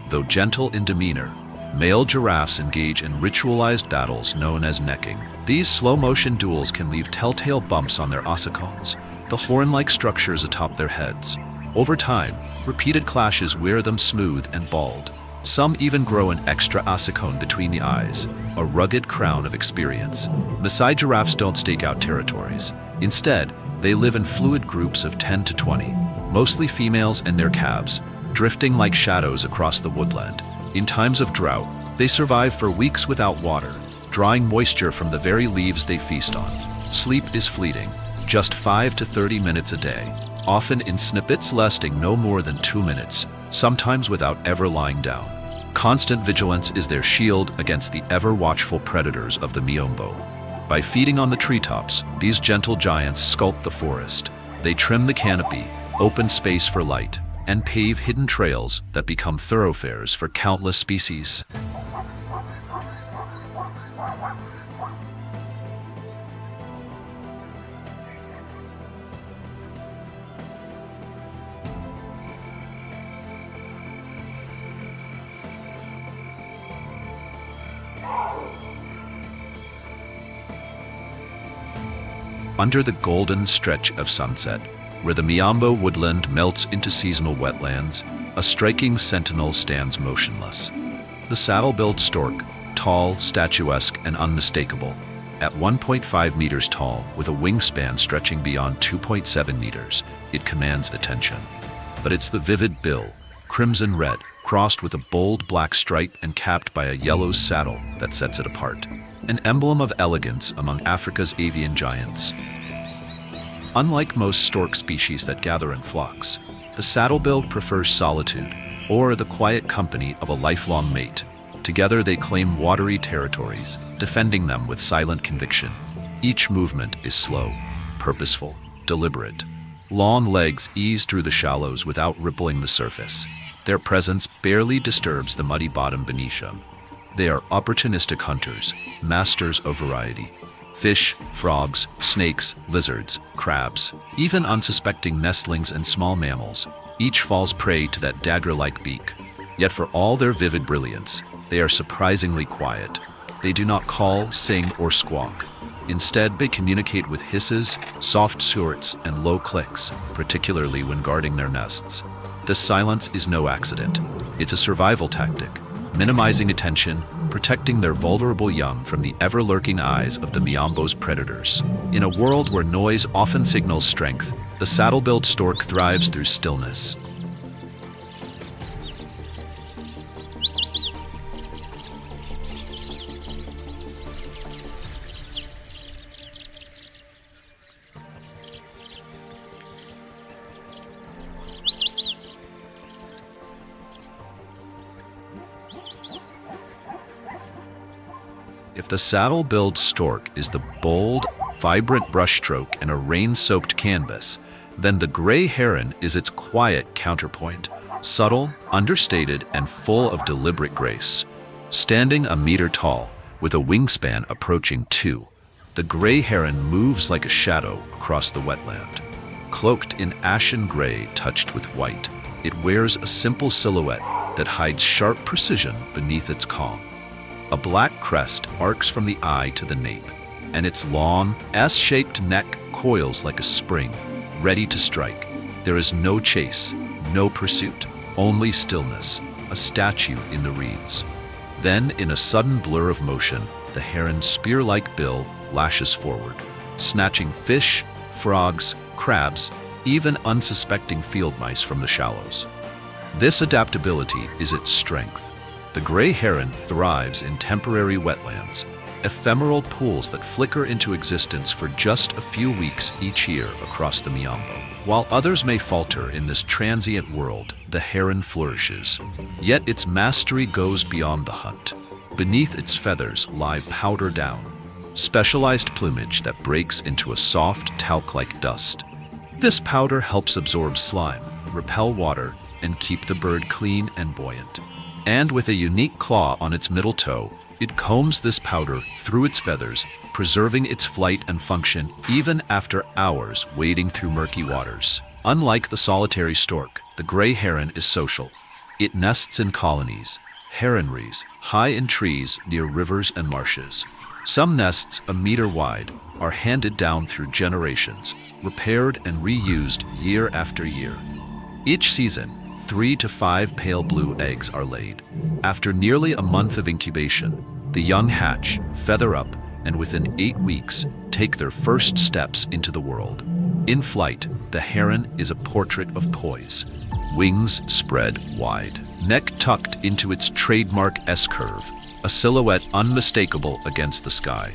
Speaker 1: Though gentle in demeanor, male giraffes engage in ritualized battles known as necking. These slow-motion duels can leave telltale bumps on their ossicones, the horn-like structures atop their heads. Over time, repeated clashes wear them smooth and bald. Some even grow an extra ossicone between the eyes, a rugged crown of experience. Maasai giraffes don't stake out territories. Instead, they live in fluid groups of 10 to 20, mostly females and their calves, drifting like shadows across the woodland. In times of drought, they survive for weeks without water, drawing moisture from the very leaves they feast on. Sleep is fleeting, just 5 to 30 minutes a day, often in snippets lasting no more than 2 minutes, sometimes without ever lying down. Constant vigilance is their shield against the ever-watchful predators of the Miombo. By feeding on the treetops, these gentle giants sculpt the forest. They trim the canopy, open space for light, and pave hidden trails that become thoroughfares for countless species. Under the golden stretch of sunset, where the Miombo woodland melts into seasonal wetlands, a striking sentinel stands motionless. The saddle-billed stork, tall, statuesque, and unmistakable, at 1.5 meters tall, with a wingspan stretching beyond 2.7 meters, it commands attention. But it's the vivid bill, crimson red, crossed with a bold black stripe and capped by a yellow saddle that sets it apart. An emblem of elegance among Africa's avian giants. Unlike most stork species that gather in flocks, the saddle-billed prefers solitude, or the quiet company of a lifelong mate. Together they claim watery territories, defending them with silent conviction. Each movement is slow, purposeful, deliberate. Long legs ease through the shallows without rippling the surface. Their presence barely disturbs the muddy bottom beneath them. They are opportunistic hunters, masters of variety. Fish, frogs, snakes, lizards, crabs, even unsuspecting nestlings and small mammals, each falls prey to that dagger-like beak. Yet for all their vivid brilliance, they are surprisingly quiet. They do not call, sing, or squawk. Instead, they communicate with hisses, soft snorts, and low clicks, particularly when guarding their nests. This silence is no accident. It's a survival tactic, minimizing attention, protecting their vulnerable young from the ever-lurking eyes of the Miombo's predators. In a world where noise often signals strength, the saddle-billed stork thrives through stillness. If the saddle-billed stork is the bold, vibrant brushstroke in a rain-soaked canvas, then the gray heron is its quiet counterpoint, subtle, understated, and full of deliberate grace. Standing a meter tall, with a wingspan approaching 2, the gray heron moves like a shadow across the wetland. Cloaked in ashen gray touched with white, it wears a simple silhouette that hides sharp precision beneath its calm. A black crest arcs from the eye to the nape, and its long, S-shaped neck coils like a spring, ready to strike. There is no chase, no pursuit, only stillness, a statue in the reeds. Then, in a sudden blur of motion, the heron's spear-like bill lashes forward, snatching fish, frogs, crabs, even unsuspecting field mice from the shallows. This adaptability is its strength. The gray heron thrives in temporary wetlands, ephemeral pools that flicker into existence for just a few weeks each year across the Miombo. While others may falter in this transient world, the heron flourishes. Yet its mastery goes beyond the hunt. Beneath its feathers lie powder down, specialized plumage that breaks into a soft, talc-like dust. This powder helps absorb slime, repel water, and keep the bird clean and buoyant. And with a unique claw on its middle toe, it combs this powder through its feathers, preserving its flight and function even after hours wading through murky waters. Unlike the solitary stork, the gray heron is social. It nests in colonies, heronries, high in trees near rivers and marshes. Some nests, a meter wide, are handed down through generations, repaired and reused year after year. Each season, 3 to 5 pale blue eggs are laid. After nearly a month of incubation, the young hatch, feather up, and within 8 weeks, take their first steps into the world. In flight, the heron is a portrait of poise. Wings spread wide, neck tucked into its trademark S-curve, a silhouette unmistakable against the sky.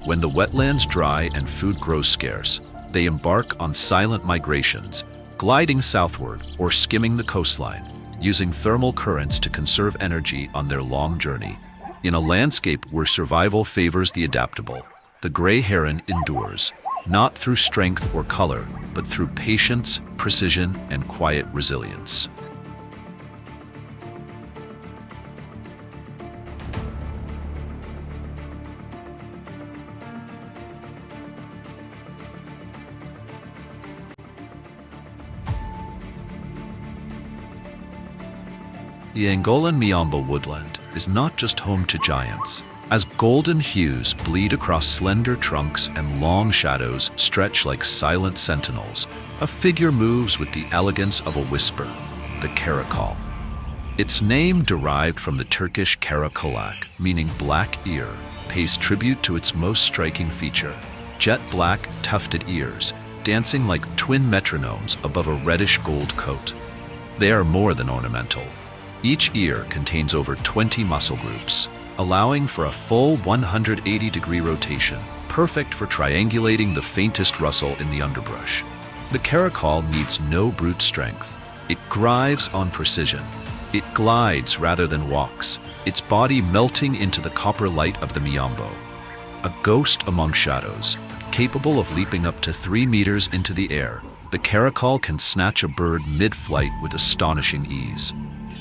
Speaker 1: When the wetlands dry and food grows scarce, they embark on silent migrations, gliding southward or skimming the coastline, using thermal currents to conserve energy on their long journey. In a landscape where survival favors the adaptable, the gray heron endures, not through strength or color, but through patience, precision, and quiet resilience. The Angolan Miombo Woodland is not just home to giants. As golden hues bleed across slender trunks and long shadows stretch like silent sentinels, a figure moves with the elegance of a whisper, the caracal. Its name, derived from the Turkish karakolak, meaning black ear, pays tribute to its most striking feature: jet black, tufted ears, dancing like twin metronomes above a reddish gold coat. They are more than ornamental. Each ear contains over 20 muscle groups, allowing for a full 180-degree rotation, perfect for triangulating the faintest rustle in the underbrush. The caracal needs no brute strength. It grives on precision. It glides rather than walks, its body melting into the copper light of the Miombo. A ghost among shadows, capable of leaping up to 3 meters into the air, the caracal can snatch a bird mid-flight with astonishing ease.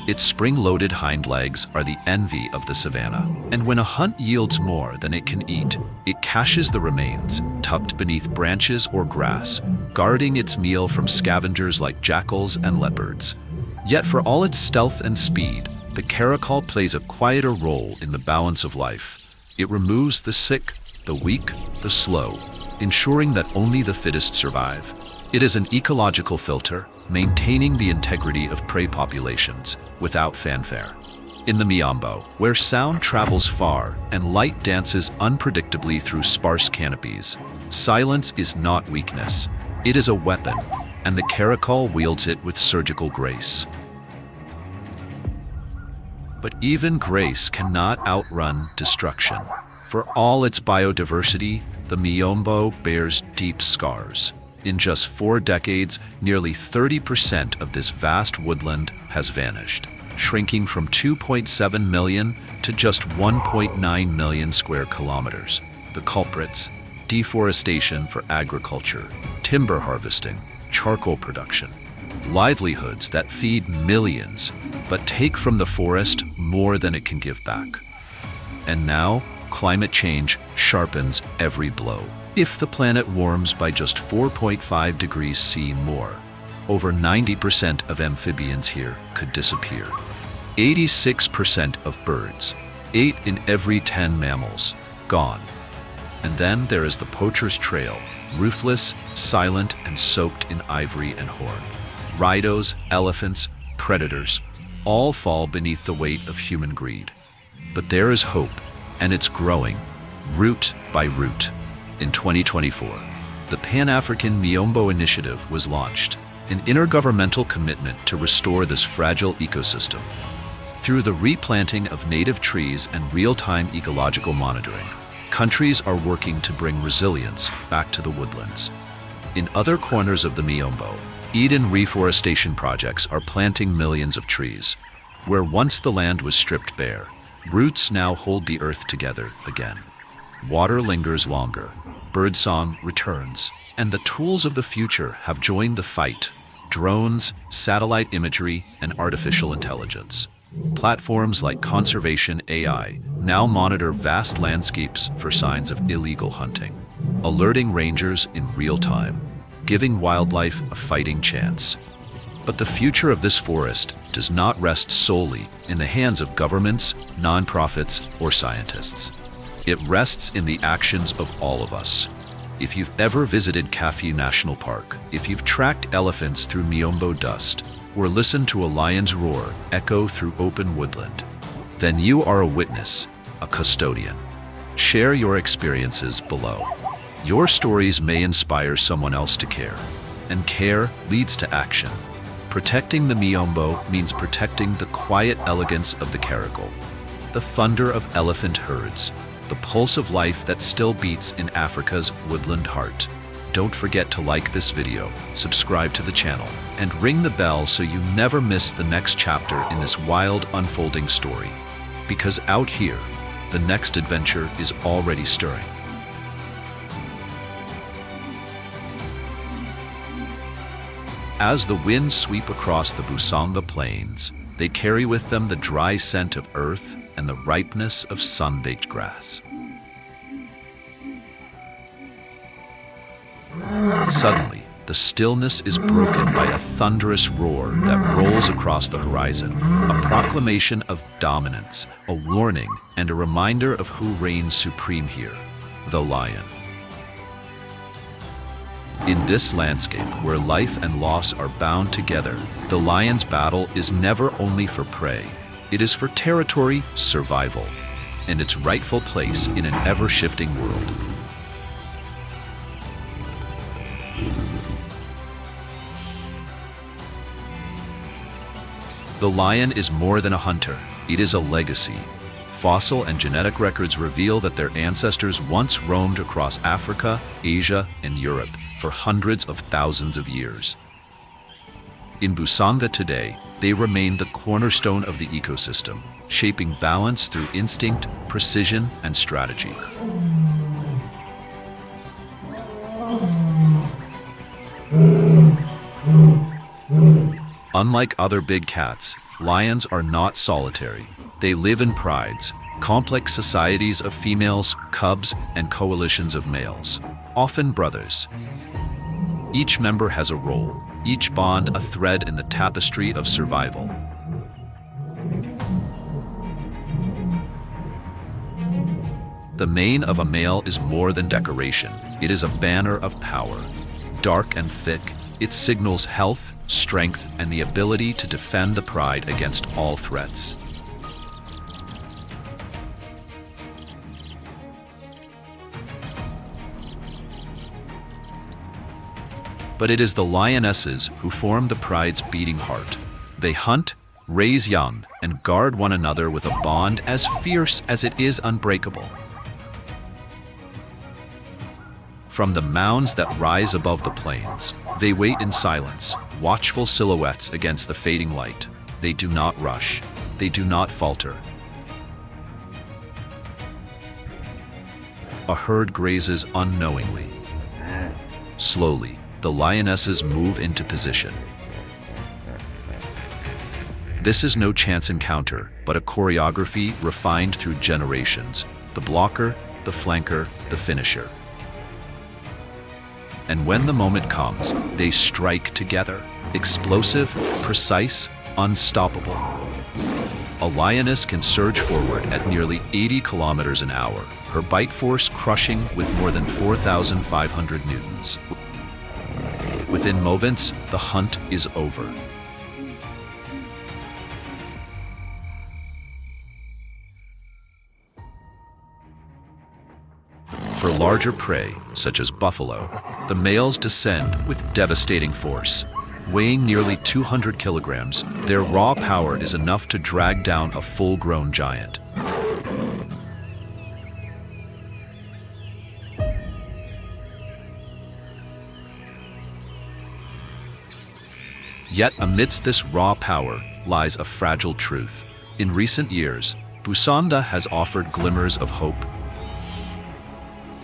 Speaker 1: Its spring-loaded hind legs are the envy of the savanna, and when a hunt yields more than it can eat, it caches the remains, tucked beneath branches or grass, guarding its meal from scavengers like jackals and leopards. Yet for all its stealth and speed, the caracal plays a quieter role in the balance of life. It removes the sick, the weak, the slow, ensuring that only the fittest survive. It is an ecological filter, maintaining the integrity of prey populations without fanfare. In the Miombo, where sound travels far and light dances unpredictably through sparse canopies, silence is not weakness. It is a weapon, and the caracal wields it with surgical grace. But even grace cannot outrun destruction. For all its biodiversity, the Miombo bears deep scars. In just 4 decades, nearly 30% of this vast woodland has vanished, shrinking from 2.7 million to just 1.9 million square kilometers. The culprits: deforestation for agriculture, timber harvesting, charcoal production, livelihoods that feed millions, but take from the forest more than it can give back. And now, climate change sharpens every blow. If the planet warms by just 4.5 degrees C more, over 90% of amphibians here could disappear. 86% of birds, 8 in every 10 mammals, gone. And then there is the poacher's trail, ruthless, silent, and soaked in ivory and horn. Rhinos, elephants, predators, all fall beneath the weight of human greed. But there is hope, and it's growing, root by root. In 2024, the Pan-African Miombo Initiative was launched, an intergovernmental commitment to restore this fragile ecosystem. Through the replanting of native trees and real-time ecological monitoring, countries are working to bring resilience back to the woodlands. In other corners of the Miombo, Eden reforestation projects are planting millions of trees. Where once the land was stripped bare, roots now hold the earth together again. Water lingers longer, birdsong returns, and the tools of the future have joined the fight: drones, satellite imagery, and artificial intelligence. Platforms like Conservation AI now monitor vast landscapes for signs of illegal hunting, alerting rangers in real time, giving wildlife a fighting chance. But the future of this forest does not rest solely in the hands of governments, nonprofits, or scientists. It rests in the actions of all of us. If you've ever visited Kafue National Park, if you've tracked elephants through Miombo dust, or listened to a lion's roar echo through open woodland, then you are a witness, a custodian. Share your experiences below. Your stories may inspire someone else to care, and care leads to action. Protecting the Miombo means protecting the quiet elegance of the caracal, the thunder of elephant herds, the pulse of life that still beats in Africa's woodland heart. Don't forget to like this video, subscribe to the channel, and ring the bell so you never miss the next chapter in this wild unfolding story. Because out here, the next adventure is already stirring. As the winds sweep across the Busanga plains, they carry with them the dry scent of earth and the ripeness of sun-baked grass. Suddenly, the stillness is broken by a thunderous roar that rolls across the horizon, a proclamation of dominance, a warning, and a reminder of who reigns supreme here, the lion. In this landscape, where life and loss are bound together, the lion's battle is never only for prey. It is for territory, survival, and its rightful place in an ever-shifting world. The lion is more than a hunter. It is a legacy. Fossil and genetic records reveal that their ancestors once roamed across Africa, Asia, and Europe for hundreds of thousands of years. In Busanga today, they remain the cornerstone of the ecosystem, shaping balance through instinct, precision, and strategy. Unlike other big cats, lions are not solitary. They live in prides, complex societies of females, cubs, and coalitions of males, often brothers. Each member has a role, each bond a thread in the tapestry of survival. The mane of a male is more than decoration. It is a banner of power. Dark and thick, it signals health, strength, and the ability to defend the pride against all threats. But it is the lionesses who form the pride's beating heart. They hunt, raise young, and guard one another with a bond as fierce as it is unbreakable. From the mounds that rise above the plains, they wait in silence, watchful silhouettes against the fading light. They do not rush. They do not falter. A herd grazes unknowingly. Slowly, the lionesses move into position. This is no chance encounter, but a choreography refined through generations. The blocker, the flanker, the finisher. And when the moment comes, they strike together. Explosive, precise, unstoppable. A lioness can surge forward at nearly 80 kilometers an hour, her bite force crushing with more than 4,500 newtons. Within moments, the hunt is over. For larger prey, such as buffalo, the males descend with devastating force. Weighing nearly 200 kilograms, their raw power is enough to drag down a full-grown giant. Yet amidst this raw power lies a fragile truth. In recent years, Busanga has offered glimmers of hope.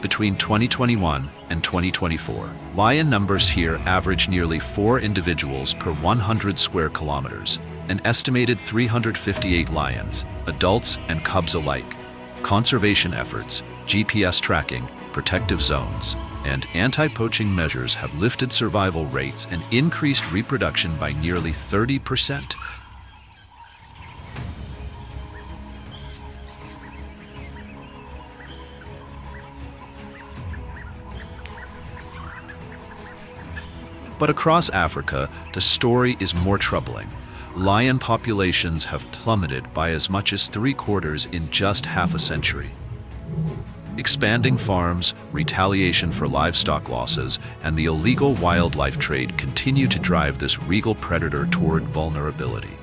Speaker 1: Between 2021 and 2024, lion numbers here average nearly 4 individuals per 100 square kilometers, an estimated 358 lions, adults and cubs alike. Conservation efforts, GPS tracking, protective zones, and anti-poaching measures have lifted survival rates and increased reproduction by nearly 30%. But across Africa, the story is more troubling. Lion populations have plummeted by as much as 3/4 in just half a century. Expanding farms, retaliation for livestock losses, and the illegal wildlife trade continue to drive this regal predator toward vulnerability.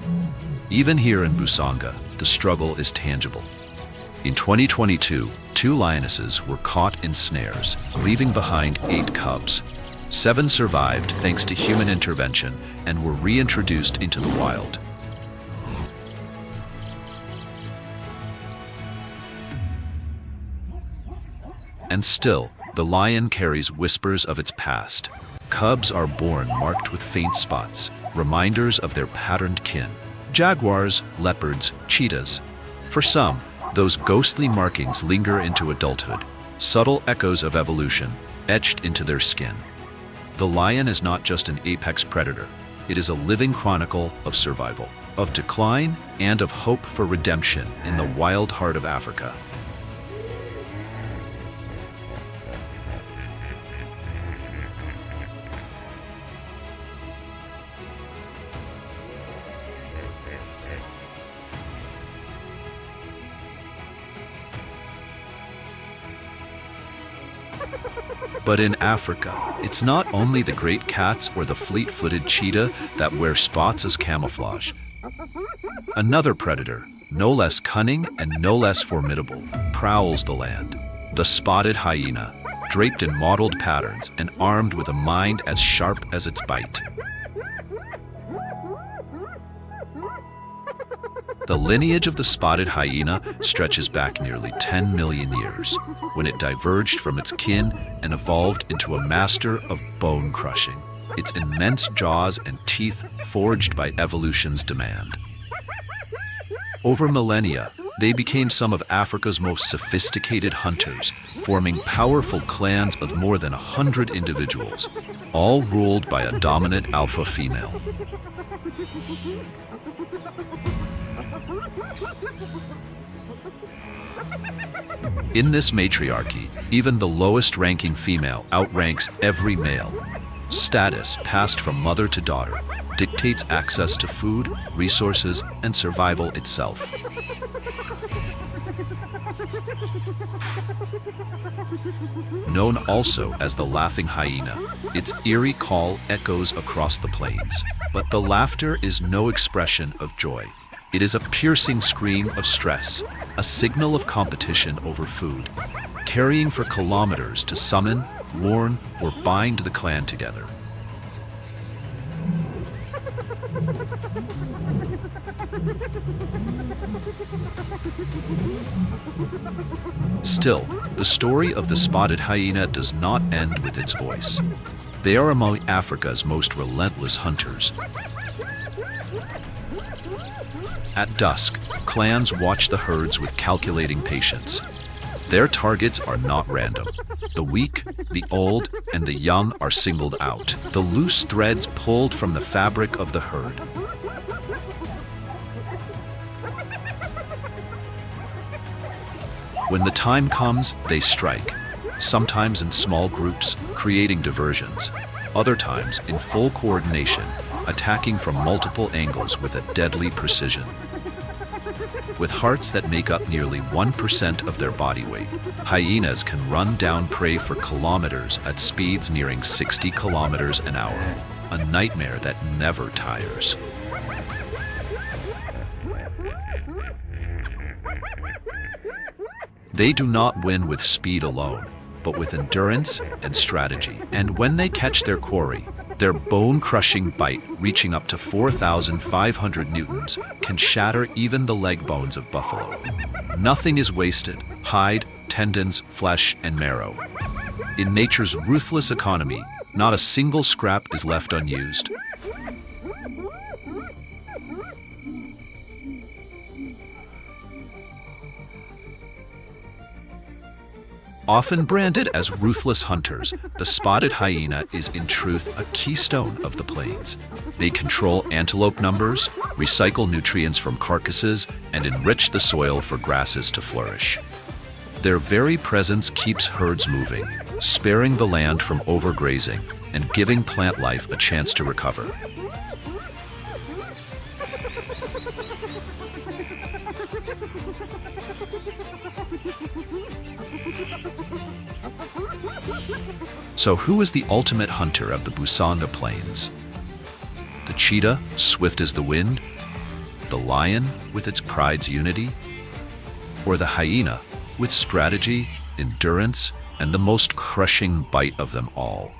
Speaker 1: Even here in Busanga, the struggle is tangible. In 2022, 2 lionesses were caught in snares, leaving behind 8 cubs. 7 survived thanks to human intervention and were reintroduced into the wild. And still, the lion carries whispers of its past. Cubs are born marked with faint spots, reminders of their patterned kin. Jaguars, leopards, cheetahs. For some, those ghostly markings linger into adulthood, subtle echoes of evolution, etched into their skin. The lion is not just an apex predator. It is a living chronicle of survival, of decline, and of hope for redemption in the wild heart of Africa. But in Africa, it's not only the great cats or the fleet-footed cheetah that wear spots as camouflage. Another predator, no less cunning and no less formidable, prowls the land. The spotted hyena, draped in mottled patterns and armed with a mind as sharp as its bite. The lineage of the spotted hyena stretches back nearly 10 million years, when it diverged from its kin and evolved into a master of bone crushing, its immense jaws and teeth forged by evolution's demand. Over millennia, they became some of Africa's most sophisticated hunters, forming powerful clans of more than 100 individuals, all ruled by a dominant alpha female. In this matriarchy, even the lowest-ranking female outranks every male. Status, passed from mother to daughter, dictates access to food, resources, and survival itself. Known also as the laughing hyena, its eerie call echoes across the plains. But the laughter is no expression of joy. It is a piercing scream of stress, a signal of competition over food, carrying for kilometers to summon, warn, or bind the clan together. Still, the story of the spotted hyena does not end with its voice. They are among Africa's most relentless hunters. At dusk, clans watch the herds with calculating patience. Their targets are not random. The weak, the old, and the young are singled out, the loose threads pulled from the fabric of the herd. When the time comes, they strike, sometimes in small groups, creating diversions, other times in full coordination, attacking from multiple angles with a deadly precision. With hearts that make up nearly 1% of their body weight, hyenas can run down prey for kilometers at speeds nearing 60 kilometers an hour, a nightmare that never tires. They do not win with speed alone, but with endurance and strategy. And when they catch their quarry, their bone-crushing bite, reaching up to 4,500 newtons, can shatter even the leg bones of buffalo. Nothing is wasted: hide, tendons, flesh, and marrow. In nature's ruthless economy, not a single scrap is left unused. Often branded as ruthless hunters, the spotted hyena is in truth a keystone of the plains. They control antelope numbers, recycle nutrients from carcasses, and enrich the soil for grasses to flourish. Their very presence keeps herds moving, sparing the land from overgrazing, and giving plant life a chance to recover. So who is the ultimate hunter of the Busanga Plains? The cheetah, swift as the wind? The lion, with its pride's unity? Or the hyena, with strategy, endurance, and the most crushing bite of them all?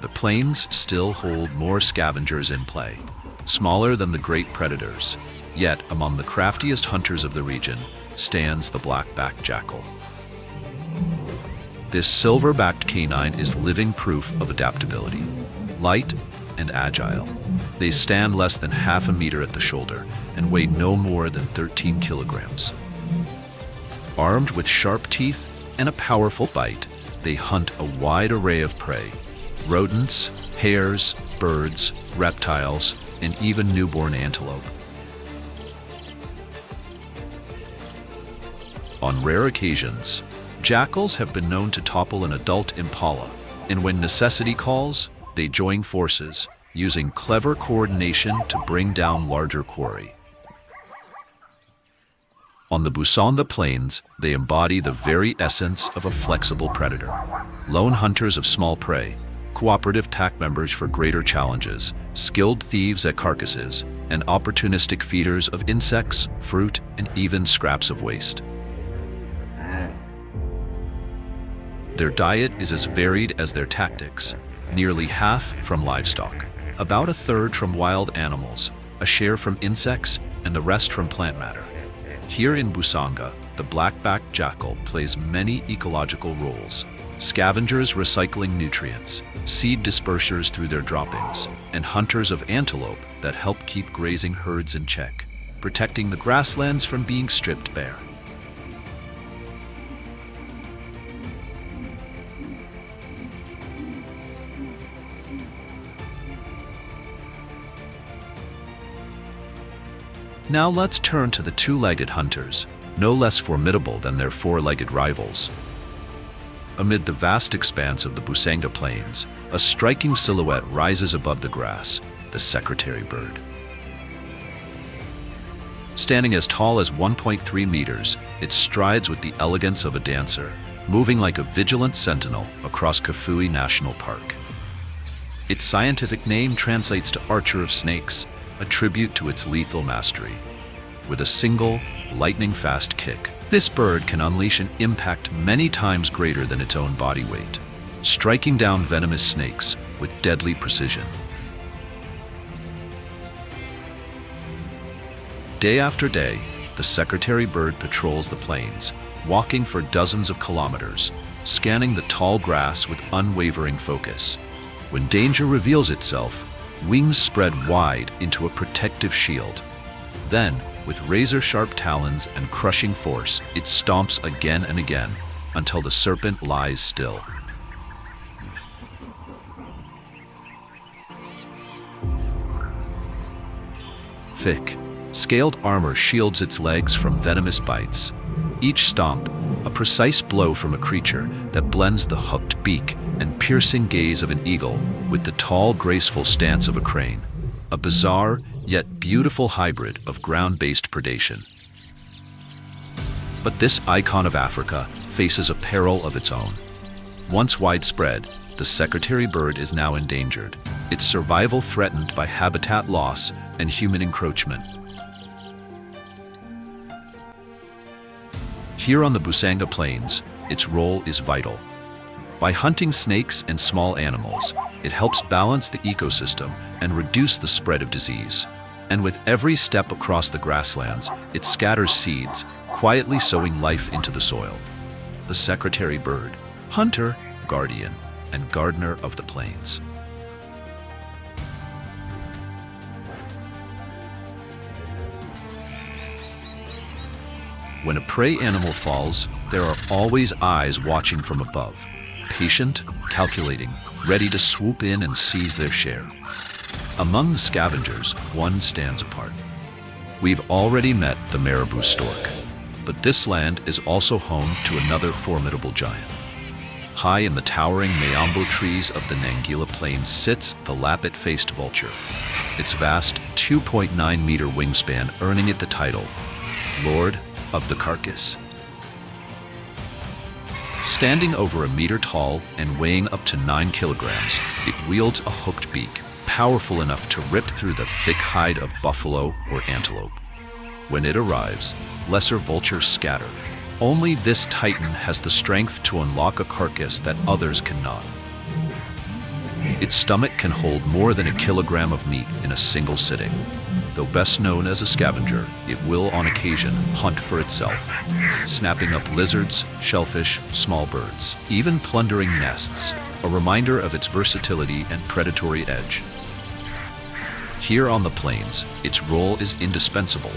Speaker 1: The plains still hold more scavengers in play, smaller than the great predators. Yet, among the craftiest hunters of the region stands the black-backed jackal. This silver-backed canine is living proof of adaptability. Light and agile, they stand less than half a meter at the shoulder and weigh no more than 13 kilograms. Armed with sharp teeth and a powerful bite, they hunt a wide array of prey: rodents, hares, birds, reptiles, and even newborn antelope. On rare occasions, jackals have been known to topple an adult impala, and when necessity calls, they join forces, using clever coordination to bring down larger quarry. On the Busanga Plains, they embody the very essence of a flexible predator. Lone hunters of small prey, cooperative pack members for greater challenges, skilled thieves at carcasses, and opportunistic feeders of insects, fruit, and even scraps of waste. Their diet is as varied as their tactics, nearly half from livestock, about a third from wild animals, a share from insects, and the rest from plant matter. Here in Busanga, the black-backed jackal plays many ecological roles: scavengers recycling nutrients, seed dispersers through their droppings, and hunters of antelope that help keep grazing herds in check, protecting the grasslands from being stripped bare. Now let's turn to the two-legged hunters, no less formidable than their four-legged rivals. Amid the vast expanse of the Busanga Plains, a striking silhouette rises above the grass: the secretary bird. Standing as tall as 1.3 meters, it strides with the elegance of a dancer, moving like a vigilant sentinel across Kafue National Park. Its scientific name translates to archer of snakes, a tribute to its lethal mastery. With a single, lightning-fast kick, this bird can unleash an impact many times greater than its own body weight, striking down venomous snakes with deadly precision. Day after day, the secretary bird patrols the plains, walking for dozens of kilometers, scanning the tall grass with unwavering focus. When danger reveals itself, wings spread wide into a protective shield. Then, with razor-sharp talons and crushing force, it stomps again and again until the serpent lies still. Thick, scaled armor shields its legs from venomous bites. Each stomp, a precise blow from a creature that blends the hooked beak and piercing gaze of an eagle with the tall, graceful stance of a crane, a bizarre yet beautiful hybrid of ground-based predation. But this icon of Africa faces a peril of its own. Once widespread, the secretary bird is now endangered, its survival threatened by habitat loss and human encroachment. Here on the Busanga Plains, its role is vital. By hunting snakes and small animals, it helps balance the ecosystem and reduce the spread of disease. And with every step across the grasslands, it scatters seeds, quietly sowing life into the soil. The secretary bird, hunter, guardian, and gardener of the plains. When a prey animal falls, there are always eyes watching from above. patient, calculating, ready to swoop in and seize their share. Among the scavengers, one stands apart. We've already met the marabou stork, but this land is also home to another formidable giant. High in the towering Miombo trees of the Nyika plains sits the lappet-faced vulture, its vast 2.9-meter wingspan earning it the title, Lord of the Carcass. Standing over a meter tall and weighing up to 9 kilograms, it wields a hooked beak, powerful enough to rip through the thick hide of buffalo or antelope. When it arrives, lesser vultures scatter. Only this titan has the strength to unlock a carcass that others cannot. Its stomach can hold more than a kilogram of meat in a single sitting. Though best known as a scavenger, it will on occasion hunt for itself, snapping up lizards, shellfish, small birds, even plundering nests, a reminder of its versatility and predatory edge. Here on the plains, its role is indispensable.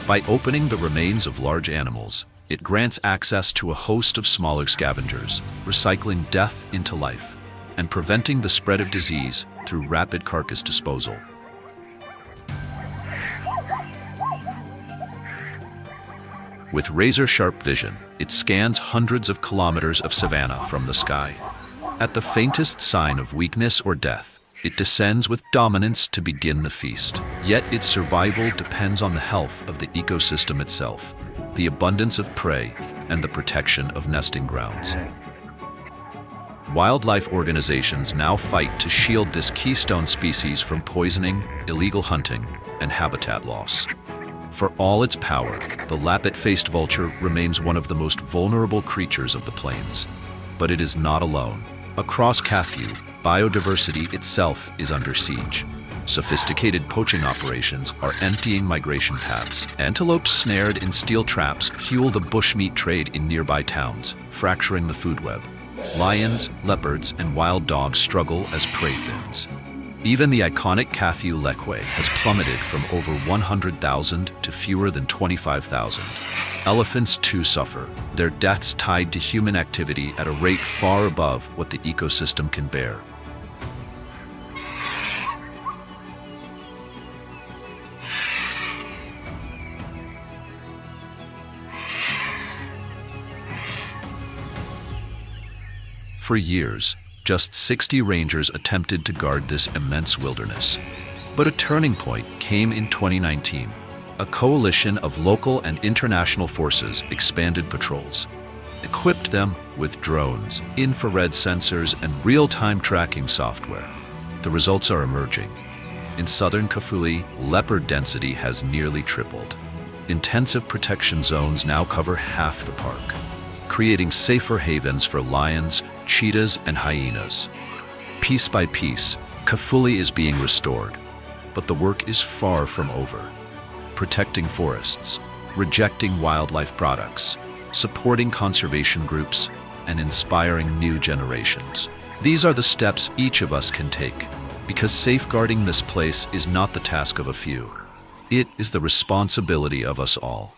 Speaker 1: By opening the remains of large animals, it grants access to a host of smaller scavengers, recycling death into life, and preventing the spread of disease through rapid carcass disposal. With razor-sharp vision, it scans hundreds of kilometers of savanna from the sky. At the faintest sign of weakness or death, it descends with dominance to begin the feast. Yet its survival depends on the health of the ecosystem itself, the abundance of prey, and the protection of nesting grounds. Wildlife organizations now fight to shield this keystone species from poisoning, illegal hunting, and habitat loss. For all its power, the lappet-faced vulture remains one of the most vulnerable creatures of the plains. But it is not alone. Across Kafue, biodiversity itself is under siege. Sophisticated poaching operations are emptying migration paths. Antelopes snared in steel traps fuel the bushmeat trade in nearby towns, fracturing the food web. Lions, leopards, and wild dogs struggle as prey thins. Even the iconic Kafue lekwe has plummeted from over 100,000 to fewer than 25,000. Elephants too suffer, their deaths tied to human activity at a rate far above what the ecosystem can bear. For years, just 60 rangers attempted to guard this immense wilderness. But a turning point came in 2019. A coalition of local and international forces expanded patrols, equipped them with drones, infrared sensors, and real-time tracking software. The results are emerging. In southern Kafue, leopard density has nearly tripled. Intensive protection zones now cover half the park, creating safer havens for lions, cheetahs, and hyenas. Piece by piece, Kafue is being restored, but the work is far from over. Protecting forests, rejecting wildlife products, supporting conservation groups, and inspiring new generations. These are the steps each of us can take, because safeguarding this place is not the task of a few. It is the responsibility of us all.